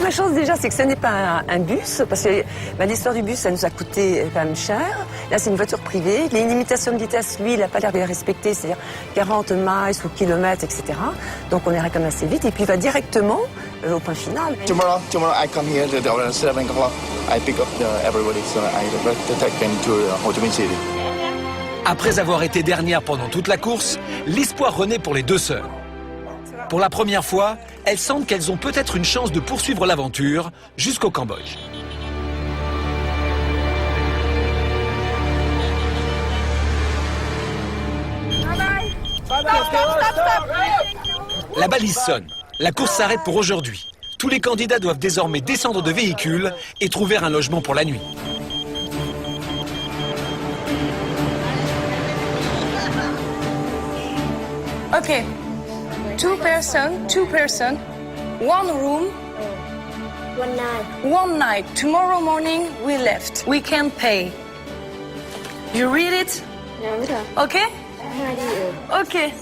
La chance déjà, c'est que ce n'est pas un bus, parce que l'histoire du bus, ça nous a coûté quand même cher. Là, c'est une voiture privée. Les limitations de vitesse, lui, il n'a pas l'air de les respecter, c'est-à-dire 40 miles ou kilomètres, etc. Donc on ira quand même assez vite, et puis il va directement au point final. Tomorrow I come here around 7 o'clock. I pick up everybody, so I take them to Ho Chi Minh City. Après avoir été dernière pendant toute la course, l'espoir renaît pour les deux sœurs. Pour la première fois, elles sentent qu'elles ont peut-être une chance de poursuivre l'aventure jusqu'au Cambodge. La balise sonne. La course s'arrête pour aujourd'hui. Tous les candidats doivent désormais descendre de véhicules et trouver un logement pour la nuit. Okay. Two person, one room. One night. Tomorrow morning we left. We can pay. You read it? Okay? Okay.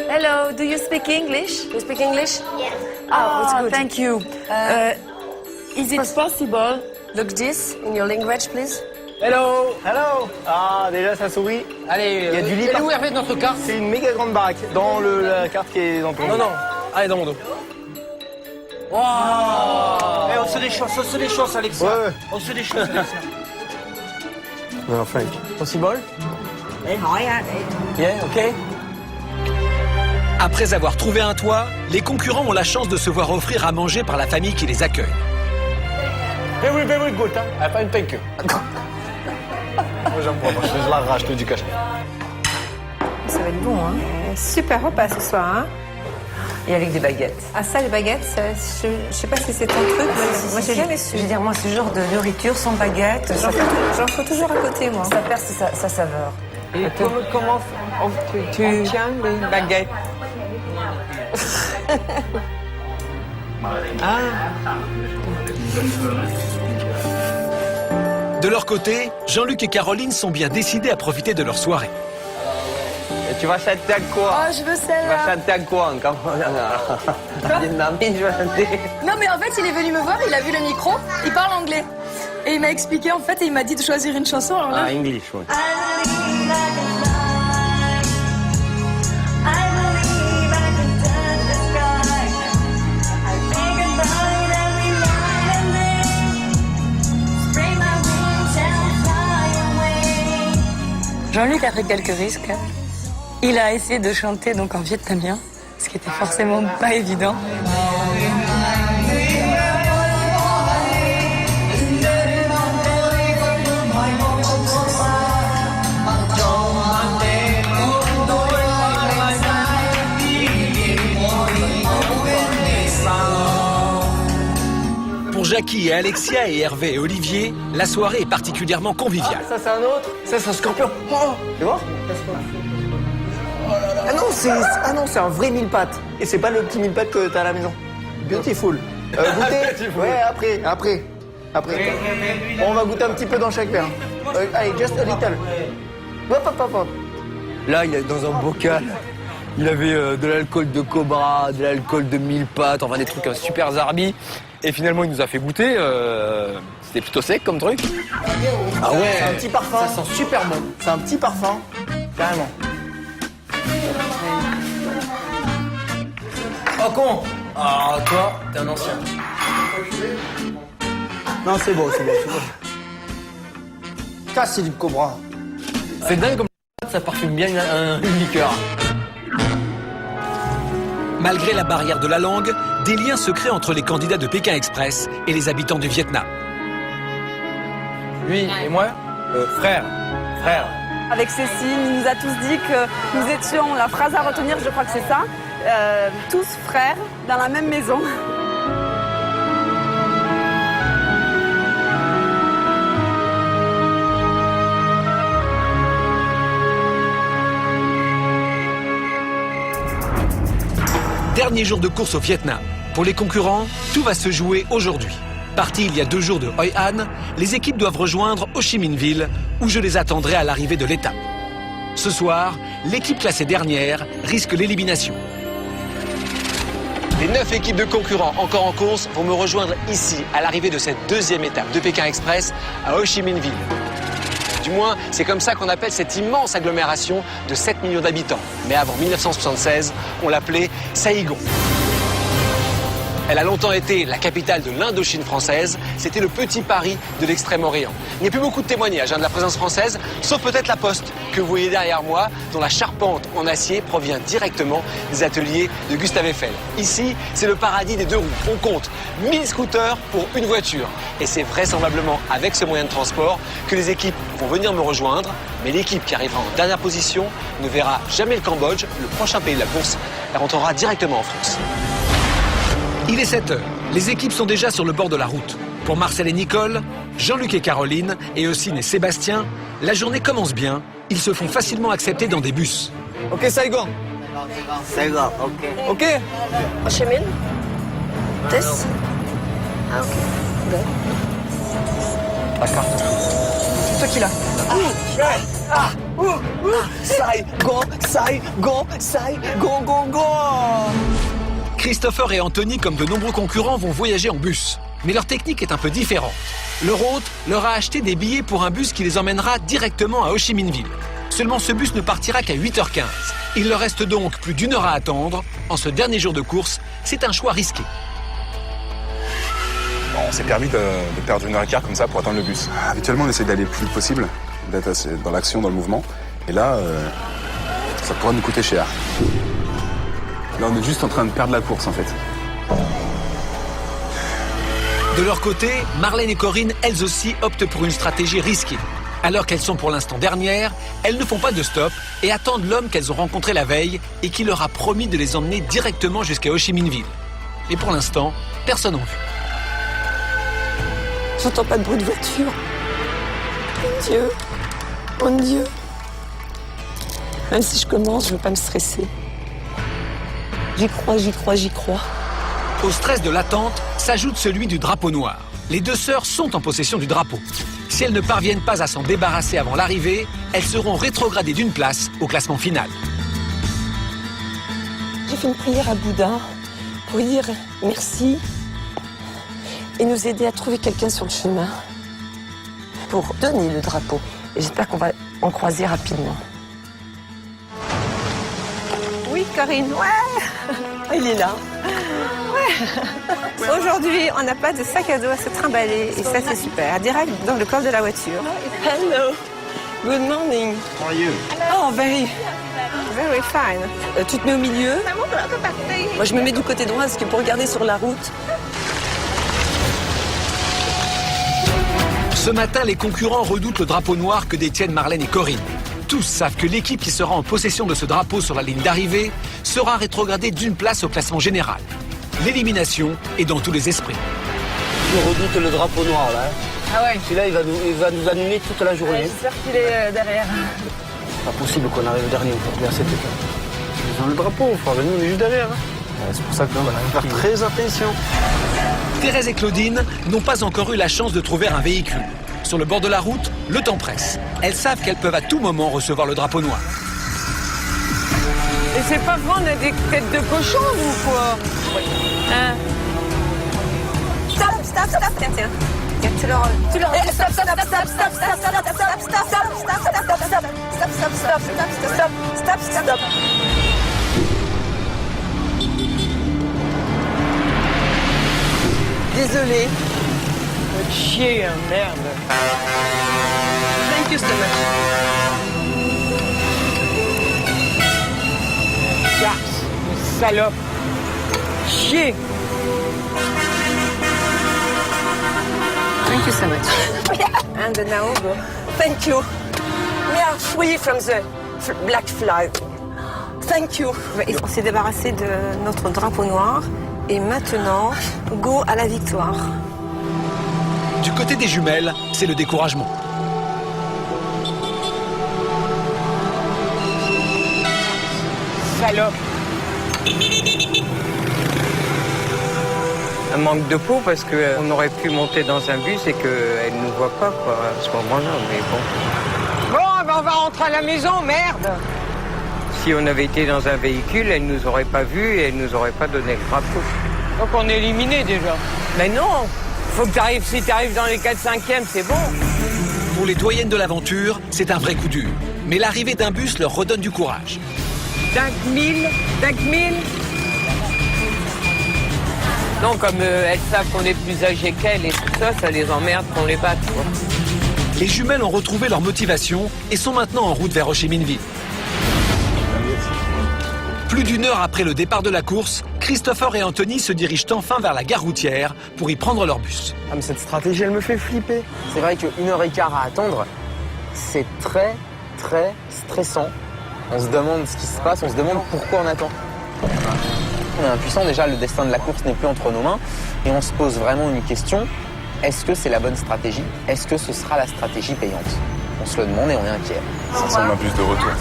Hello, do you speak English? You speak English? Yes. Oh, it's good. Thank you. Is it possible? Look this in your language, please. Hello. Ah, déjà ça sourit. Allez, il y a du lit. Elle est où Hervé de notre carte? C'est une méga grande baraque. Dans la carte qui est dans ton dos. Non. Allez, dans mon dos. Wow. On se des choses, Alexa. Ouais. On se des choses, Alexa. No, Frank. Possible? Yeah, ok. Après avoir trouvé un toit, les concurrents ont la chance de se voir offrir à manger par la famille qui les accueille. Very good, hein? Thank you. Moi j'aime pas, je l'arrache, je te dis cache. Ça va être bon, hein. Super repas ce soir, hein. Et avec des baguettes. Ah ça, les baguettes, je sais pas si c'est ton truc. Moi, j'ai jamais su. Je veux dire, moi, ce genre de nourriture sans baguette, J'en fais toujours à côté, moi. Ça perd sa saveur. Et comment Tu tiens les baguettes. De leur côté, Jean-Luc et Caroline sont bien décidés à profiter de leur soirée. Et tu vas chanter à quoi? Oh, je veux Tu vas celle-là. chanter à quoi encore? Vietnamien, je vais chanter. Non, mais en fait, il est venu me voir, il a vu le micro, il parle anglais. Et il m'a expliqué, en fait, et il m'a dit de choisir une chanson. Alors là... Ah, English, ouais. Jean-Luc a pris quelques risques. Il a essayé de chanter donc en vietnamien, ce qui était forcément pas évident. Pour Jackie et Alexia et Hervé et Olivier, la soirée est particulièrement conviviale. Ça, c'est un autre. Ça, c'est un scorpion. Oh, tu vois? Ah non, c'est un vrai mille pattes. Et c'est pas le petit mille pattes que t'as à la maison. Beautiful. Goûter. Ouais, après. On va goûter un petit peu dans chaque verre. Allez, just a little. Hop. Là, il est dans un bocal. Il avait de l'alcool de cobra, de l'alcool de mille pattes, enfin des trucs super zarbi. Et finalement, il nous a fait goûter. C'était plutôt sec comme truc. Ah ouais. C'est un petit parfum. Ça sent super bon. C'est un petit parfum. Carrément. Oh con. Ah, toi, t'es un ancien. Non, c'est beau. Ça, c'est du cobra. C'est dingue comme ça parfume bien une liqueur. Malgré la barrière de la langue, des liens se créent entre les candidats de Pékin Express et les habitants du Vietnam. Lui et moi, frère. Avec Cécile, il nous a tous dit que nous étions, la phrase à retenir, je crois que c'est ça, tous frères dans la même maison. Dernier jour de course au Vietnam. Pour les concurrents, tout va se jouer aujourd'hui. Partis il y a 2 jours de Hoi An, les équipes doivent rejoindre Ho Chi Minh Ville, où je les attendrai à l'arrivée de l'étape. Ce soir, l'équipe classée dernière risque l'élimination. Les 9 équipes de concurrents encore en course vont me rejoindre ici, à l'arrivée de cette 2e étape de Pékin Express à Ho Chi Minh Ville. Du moins, c'est comme ça qu'on appelle cette immense agglomération de 7 millions d'habitants. Mais avant 1976, on l'appelait Saigon. Elle a longtemps été la capitale de l'Indochine française. C'était le petit Paris de l'Extrême-Orient. Il n'y a plus beaucoup de témoignages de la présence française, sauf peut-être la Poste, que vous voyez derrière moi, dont la charpente en acier provient directement des ateliers de Gustave Eiffel. Ici, c'est le paradis des 2 roues. On compte 1000 scooters pour une voiture. Et c'est vraisemblablement avec ce moyen de transport que les équipes vont venir me rejoindre. Mais l'équipe qui arrivera en dernière position ne verra jamais le Cambodge, le prochain pays de la course. Elle rentrera directement en France. Il est 7h. Les équipes sont déjà sur le bord de la route. Pour Marcel et Nicole, Jean-Luc et Caroline, et Ossine et Sébastien, la journée commence bien. Ils se font facilement accepter dans des bus. Ok, Saigon. Saigon, ok. Ok. Ho Chi Minh. This. Ah, ok. La carte. C'est toi qui l'as. Saigon, go. Christopher et Anthony, comme de nombreux concurrents, vont voyager en bus. Mais leur technique est un peu différente. Leur hôte leur a acheté des billets pour un bus qui les emmènera directement à Ho Chi Minh Ville. Seulement ce bus ne partira qu'à 8h15. Il leur reste donc plus d'1 heure à attendre. En ce dernier jour de course, c'est un choix risqué. On s'est permis de perdre 1h15 comme ça pour attendre le bus. Habituellement, on essaie d'aller le plus vite possible, d'être dans l'action, dans le mouvement. Et là, ça pourrait nous coûter cher. Là, on est juste en train de perdre la course, en fait. De leur côté, Marlène et Corinne, elles aussi, optent pour une stratégie risquée. Alors qu'elles sont pour l'instant dernières, elles ne font pas de stop et attendent l'homme qu'elles ont rencontré la veille et qui leur a promis de les emmener directement jusqu'à Ho Chi Minh Ville. Et pour l'instant, personne n'a vu. J'entends pas de bruit de voiture. Mon Dieu. Même si je commence, je veux pas me stresser. J'y crois, j'y crois, j'y crois. Au stress de l'attente s'ajoute celui du drapeau noir. Les deux sœurs sont en possession du drapeau. Si elles ne parviennent pas à s'en débarrasser avant l'arrivée, elles seront rétrogradées d'une place au classement final. J'ai fait une prière à Bouddha pour dire merci et nous aider à trouver quelqu'un sur le chemin pour donner le drapeau. Et j'espère qu'on va en croiser rapidement. Oui, Corinne, ouais. Il est là. Ouais. Aujourd'hui, on n'a pas de sac à dos à se trimballer et ça, c'est super. Direct dans le coffre de la voiture. Hello. Good morning. How are you? Oh, very fine. Tu te mets au milieu. Moi, je me mets du côté droit parce que pour regarder sur la route. Ce matin, les concurrents redoutent le drapeau noir que détiennent Marlène et Corinne. Tous savent que l'équipe qui sera en possession de ce drapeau sur la ligne d'arrivée sera rétrogradée d'une place au classement général. L'élimination est dans tous les esprits. Je redoute le drapeau noir là. Ah ouais. Celui-là, il va nous animer toute la journée. J'espère qu'il est derrière. Pas possible qu'on arrive dernier aujourd'hui à cette étape. Ils ont le drapeau, frère, nous on est juste derrière. C'est pour ça qu'on va faire très attention. Thérèse et Claudine n'ont pas encore eu la chance de trouver un véhicule. Sur le bord de la route, le temps presse. Elles savent qu'elles peuvent à tout moment recevoir le drapeau noir. Et c'est pas vrai, on a des têtes de cochon ou quoi? Hein? Stop, tiens. Tu leur stop. Désolée. Chier, hein, merde. Thank you so much. Garce, salope. Chier. Thank you so much. And now go. Thank you. We are free from the black flag. Thank you. On s'est débarrassé de notre drapeau noir et maintenant, go à la victoire. Du côté des jumelles, c'est le découragement. Salope. Un manque de peau parce qu'on aurait pu monter dans un bus et qu'elle ne nous voit pas quoi, à ce moment-là, mais bon. Bon, ben on va rentrer à la maison, merde. Si on avait été dans un véhicule, elle ne nous aurait pas vus et elle ne nous aurait pas donné le drapeau. Donc on est éliminé déjà. Mais non, faut que t'arrives, si t'arrives dans les 4/5e, c'est bon. Pour les doyennes de l'aventure, c'est un vrai coup dur. Mais l'arrivée d'un bus leur redonne du courage. Dingue mille. Non, comme elles savent qu'on est plus âgés qu'elles et tout ça, ça les emmerde qu'on les batte, quoi. Les jumelles ont retrouvé leur motivation et sont maintenant en route vers Ho Chi Minh Ville. Plus d'une heure après le départ de la course, Christopher et Anthony se dirigent enfin vers la gare routière pour y prendre leur bus. Ah mais cette stratégie, elle me fait flipper. C'est vrai qu'une heure et quart à attendre, c'est très, très stressant. On se demande ce qui se passe, on se demande pourquoi on attend. On est impuissant, déjà le destin de la course n'est plus entre nos mains et on se pose vraiment une question, est-ce que c'est la bonne stratégie? Est-ce que ce sera la stratégie payante? On se le demande et on est inquiet. Ça ressemble à plus de retour.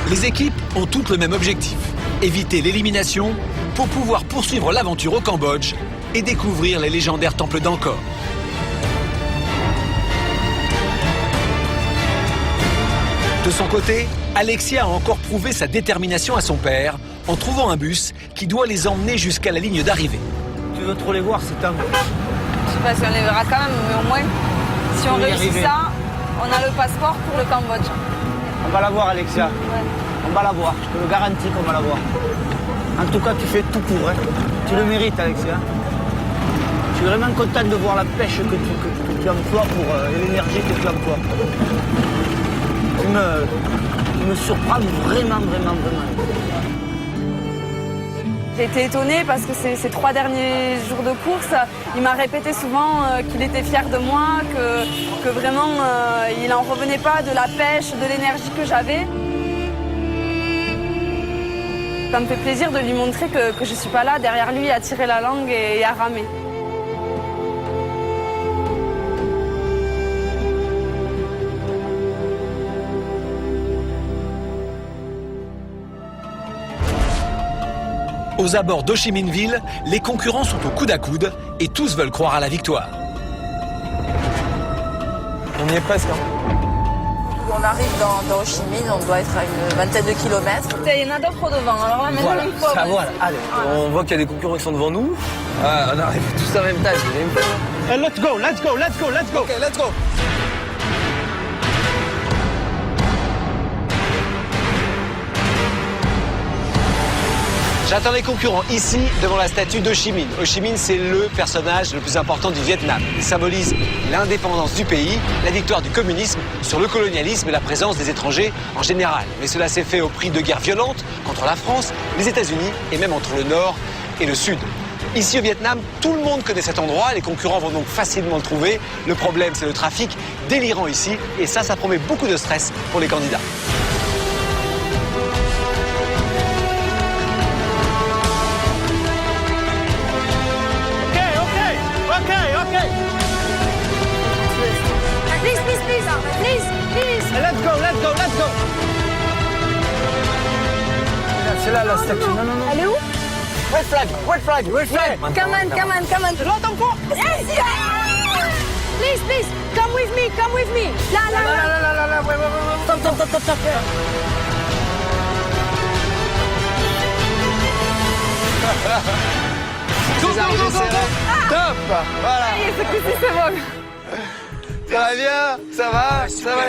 Les équipes ont toutes le même objectif, éviter l'élimination pour pouvoir poursuivre l'aventure au Cambodge et découvrir les légendaires temples d'Angkor. De son côté, Alexia a encore prouvé sa détermination à son père en trouvant un bus qui doit les emmener jusqu'à la ligne d'arrivée. Tu veux trop les voir, c'est un... Je sais pas si on les verra quand même, mais au moins, si on réussit ça, on a le passeport pour le Cambodge. On va la voir, Alexia. Ouais. On va la voir, je te le garantis qu'on va la voir. En tout cas, tu fais tout pour, hein. Tu le mérites, Alexia. Je suis vraiment content de voir la pêche que tu emploies et l'énergie que tu emploies. Tu me surprends vraiment. J'ai été étonnée parce que ces 3 derniers jours de course, il m'a répété souvent qu'il était fier de moi, que vraiment il n'en revenait pas de la pêche, de l'énergie que j'avais. Ça me fait plaisir de lui montrer que je ne suis pas là derrière lui à tirer la langue et à ramer. Aux abords d'Ho Chi Minh Ville, les concurrents sont au coude à coude et tous veulent croire à la victoire. On y est presque. Hein. On arrive dans Ho Chi Minh, on doit être à une vingtaine de kilomètres. Il y en a d'autres au devant, alors là, maintenant, Voilà, il faut... ça, voilà. Allez, on voit qu'il y a des concurrents qui sont devant nous. Ah, on arrive tous en même temps. Let's go, let's go, let's go, let's go. Okay, let's go. J'attends les concurrents ici, devant la statue d'Ho Chi Minh. Ho Chi Minh, c'est le personnage le plus important du Vietnam. Il symbolise l'indépendance du pays, la victoire du communisme sur le colonialisme et la présence des étrangers en général. Mais cela s'est fait au prix de guerres violentes contre la France, les États-Unis et même entre le Nord et le Sud. Ici au Vietnam, tout le monde connaît cet endroit, les concurrents vont donc facilement le trouver. Le problème, c'est le trafic délirant ici, et ça promet beaucoup de stress pour les candidats. Let's go, let's go, let's go. C'est là la statue. Non, non, non. Elle est où? Red flag, red flag, red flag. Come on, come on, come on. Je l'entends pas. Yes, yes. Please, please, come with me, come with me. Là, là, là. Là, ouais. Stop, stop, stop, stop, stop. Go, go, go, go, go. Top. Voilà. C'est bon. Ça va bien? Ça va? Ça va?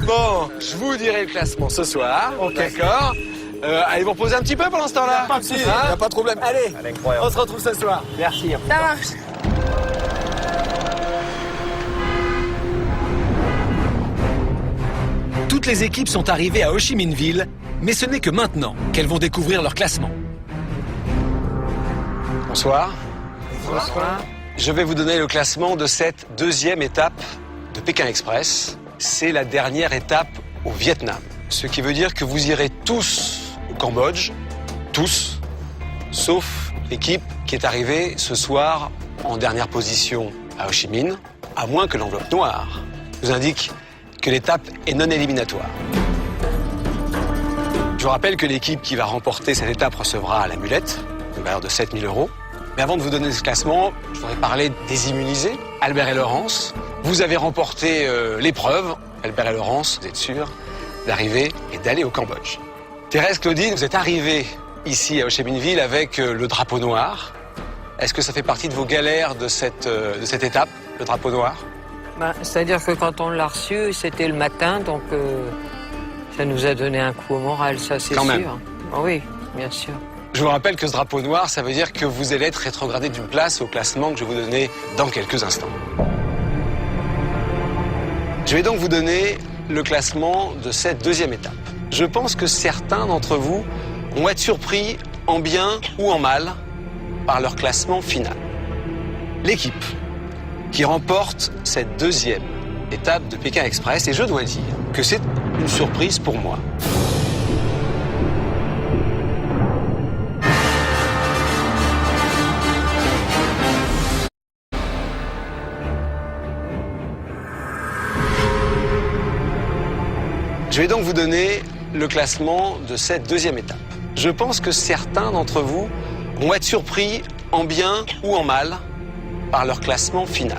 Bon, je vous dirai le classement ce soir. Ok. D'accord. Allez vous reposer un petit peu pendant ce temps-là. Pas de souci, y a pas de problème. Allez, incroyable. on se retrouve ce soir. Merci. Ça marche. Toutes les équipes sont arrivées à Ho Chi Minh Ville, mais ce n'est que maintenant qu'elles vont découvrir leur classement. Bonsoir. Bonsoir. Je vais vous donner le classement de cette deuxième étape de Pékin Express. C'est la dernière étape au Vietnam. Ce qui veut dire que vous irez tous au Cambodge, tous, sauf l'équipe qui est arrivée ce soir en dernière position à Ho Chi Minh, à moins que l'enveloppe noire vous indique que l'étape est non éliminatoire. Je vous rappelle que l'équipe qui va remporter cette étape recevra l'amulette, de valeur de 7 000 €. Mais avant de vous donner ce classement, je voudrais parler des immunisés. Albert et Laurence, vous avez remporté l'épreuve. Albert et Laurence, vous êtes sûrs d'arriver et d'aller au Cambodge. Thérèse, Claudine, vous êtes arrivés ici à Ho Chi Minh Ville avec le drapeau noir. Est-ce que ça fait partie de vos galères de cette étape, le drapeau noir? C'est-à-dire que quand on l'a reçu, c'était le matin, donc ça nous a donné un coup au moral, ça c'est sûr. Quand même. Ah oui, bien sûr. Je vous rappelle que ce drapeau noir, ça veut dire que vous allez être rétrogradé d'une place au classement que je vais vous donner dans quelques instants. Je vais donc vous donner le classement de cette deuxième étape. Je pense que certains d'entre vous vont être surpris en bien ou en mal par leur classement final. L'équipe qui remporte cette deuxième étape de Pékin Express, et je dois dire que c'est une surprise pour moi. Je vais donc vous donner le classement de cette deuxième étape. Je pense que certains d'entre vous vont être surpris en bien ou en mal par leur classement final.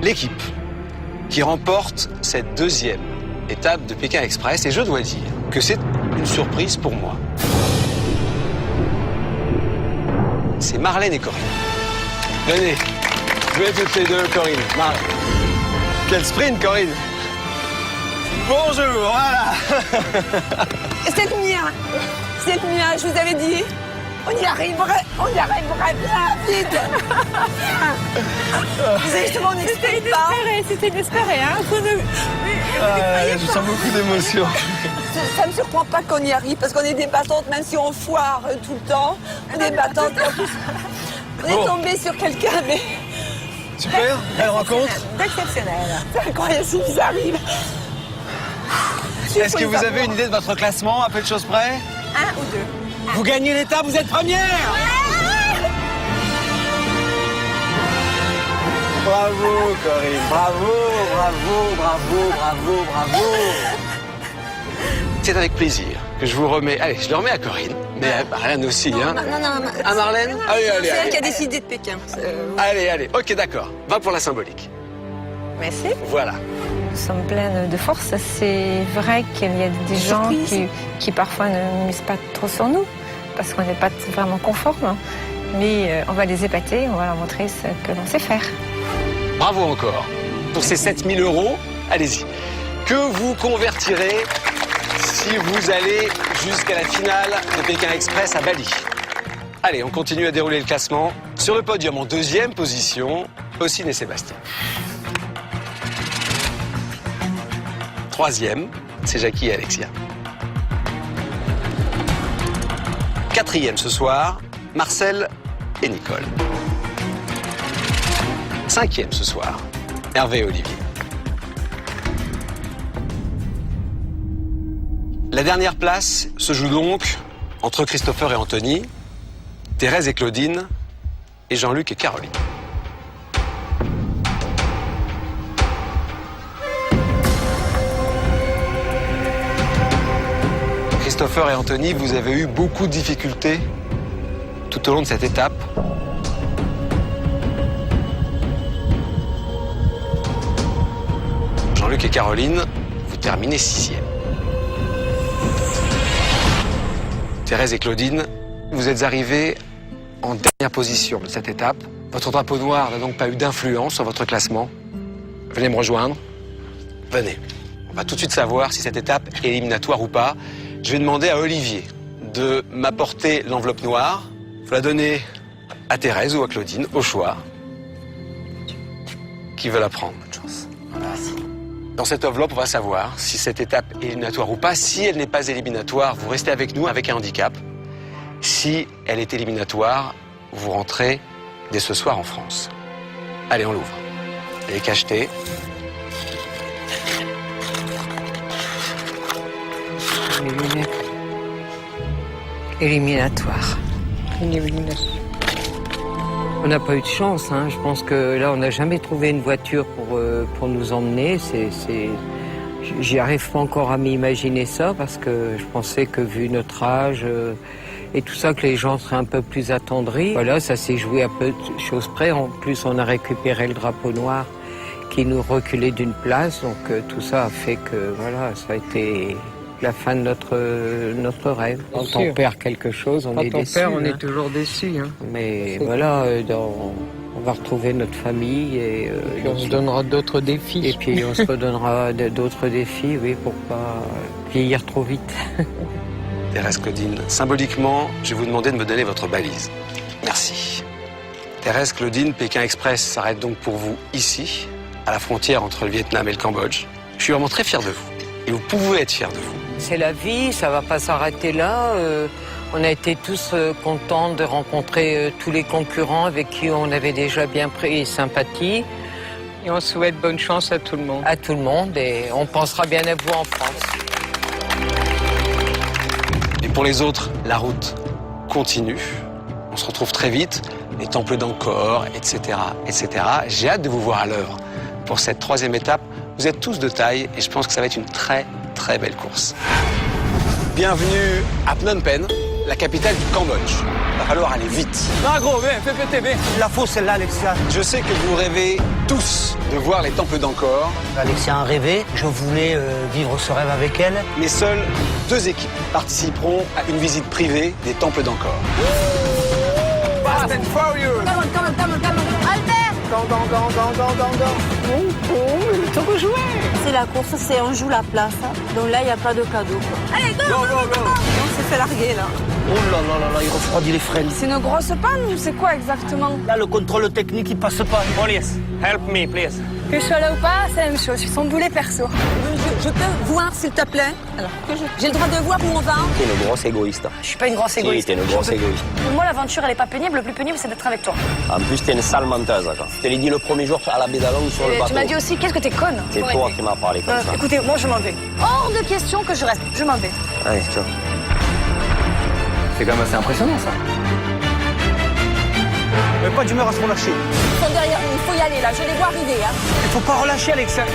L'équipe qui remporte cette deuxième étape de Pékin Express, et je dois dire que c'est une surprise pour moi. C'est Marlène et Corinne. Venez, jouez toutes les deux, Corinne. Marlène. Quel sprint, Corinne! Bonjour, voilà. Cette nuit, je vous avais dit, on y arriverait bien vite. Vous avez justement, on n'espérait pas. C'était inespéré, hein. Je sens beaucoup d'émotion. Ça ne me surprend pas qu'on y arrive, parce qu'on est des battantes, même si on foire tout le temps. On est battantes, et en plus, on est tombé sur quelqu'un, mais... Super, belle rencontre. Exceptionnel. C'est incroyable ce qui nous arrive. Est-ce que vous avez une idée de votre classement, à peu de choses près? 1 ou 2. Vous gagnez l'étape, vous êtes première! Bravo, Corinne. Bravo, bravo, bravo, bravo, bravo! C'est avec plaisir que je vous remets... Allez, je le remets à Corinne. Mais Marlène aussi, hein. Non. Ah, Marlène? Allez. C'est elle qui a décidé de Pékin. Allez. Ok, d'accord. Va pour la symbolique. Merci. Voilà. Nous sommes pleines de force. C'est vrai qu'il y a des gens qui parfois ne misent pas trop sur nous parce qu'on n'est pas vraiment conforme. Mais on va les épater, on va leur montrer ce que l'on sait faire. Bravo encore. Pour ces 7 000 €, allez-y. Que vous convertirez si vous allez jusqu'à la finale de Pékin Express à Bali. Allez, on continue à dérouler le classement. Sur le podium, en deuxième position, Ossine et Sébastien. Troisième, c'est Jackie et Alexia. Quatrième ce soir, Marcel et Nicole. Cinquième ce soir, Hervé et Olivier. La dernière place se joue donc entre Christopher et Anthony, Thérèse et Claudine, et Jean-Luc et Caroline. Christopher et Anthony, vous avez eu beaucoup de difficultés tout au long de cette étape. Jean-Luc et Caroline, vous terminez 6e. Thérèse et Claudine, vous êtes arrivés en dernière position de cette étape. Votre drapeau noir n'a donc pas eu d'influence sur votre classement. Venez me rejoindre. Venez. On va tout de suite savoir si cette étape est éliminatoire ou pas. Je vais demander à Olivier de m'apporter l'enveloppe noire. Il faut la donner à Thérèse ou à Claudine, au choix. Qui veut la prendre? Bonne chance. Dans cette enveloppe, on va savoir si cette étape est éliminatoire ou pas. Si elle n'est pas éliminatoire, vous restez avec nous avec un handicap. Si elle est éliminatoire, vous rentrez dès ce soir en France. Allez, on l'ouvre. Elle est cachetée. Les lunettes. Éliminatoire. On n'a pas eu de chance, hein. Je pense que là, on n'a jamais trouvé une voiture pour nous emmener. J'y arrive pas encore à m'imaginer ça parce que je pensais que vu notre âge et tout ça, que les gens seraient un peu plus attendris. Voilà, ça s'est joué à peu de choses près. En plus, on a récupéré le drapeau noir qui nous reculait d'une place. Donc tout ça a fait que voilà, ça a été la fin de notre rêve. Quand on perd quelque chose, on est déçu. Quand on perd, on est toujours déçu. Hein. Mais voilà, on va retrouver notre famille et on se donnera d'autres défis. Et puis on se redonnera d'autres défis, oui, pour pas vieillir trop vite. Thérèse, Claudine, symboliquement, je vais vous demander de me donner votre balise. Merci. Thérèse, Claudine, Pékin Express s'arrête donc pour vous ici, à la frontière entre le Vietnam et le Cambodge. Je suis vraiment très fier de vous. Et vous pouvez être fiers de vous. C'est la vie, ça va pas s'arrêter là. On a été tous contents de rencontrer tous les concurrents avec qui on avait déjà bien pris sympathie. Et on souhaite bonne chance à tout le monde. À tout le monde, et on pensera bien à vous en France. Et pour les autres, la route continue. On se retrouve très vite. Les temples d'Angkor, etc., etc. J'ai hâte de vous voir à l'œuvre pour cette troisième étape. Vous êtes tous de taille et je pense que ça va être une très, très belle course. Bienvenue à Phnom Penh, la capitale du Cambodge. Il va falloir aller vite. Non, gros, viens, fais péter, viens. La fausse, celle-là, Alexia. Je sais que vous rêvez tous de voir les temples d'Angkor. Alexia en rêvait. Je voulais vivre ce rêve avec elle. Mais seules 2 équipes participeront à une visite privée des temples d'Angkor. Fast and Furious. Come on. Albert. C'est la course, on joue la place. Donc là, il n'y a pas de cadeau. Allez, go. On s'est fait larguer, là. Oh là, il refroidit les freins. C'est une grosse panne ou c'est quoi exactement? Là, le contrôle technique, il passe pas. Police, help me, please. Que je sois là ou pas, c'est la même chose. Je suis son boulet perso. Je peux voir, s'il te plaît? Alors, j'ai le droit de voir où on va? T'es une grosse égoïste. Je suis pas une grosse égoïste. Si, t'es une grosse égoïste. Pour moi, l'aventure, elle est pas pénible. Le plus pénible, c'est d'être avec toi. En plus, t'es une sale menteuse, quoi. Je te l'ai dit le premier jour à la baie d'Along sur le bateau. Tu m'as dit aussi, qu'est-ce que t'es conne? C'est toi qui m'as parlé comme ça. Écoutez, moi, je m'en vais. Hors de question que je reste. Je m'en vais. Allez, ciao. C'est quand même assez impressionnant, ça. Mais pas d'humeur à se relâcher. Ils sont derrière nous, il faut y aller, là. Je les vois arriver, hein. Il faut pas relâcher, Alexia.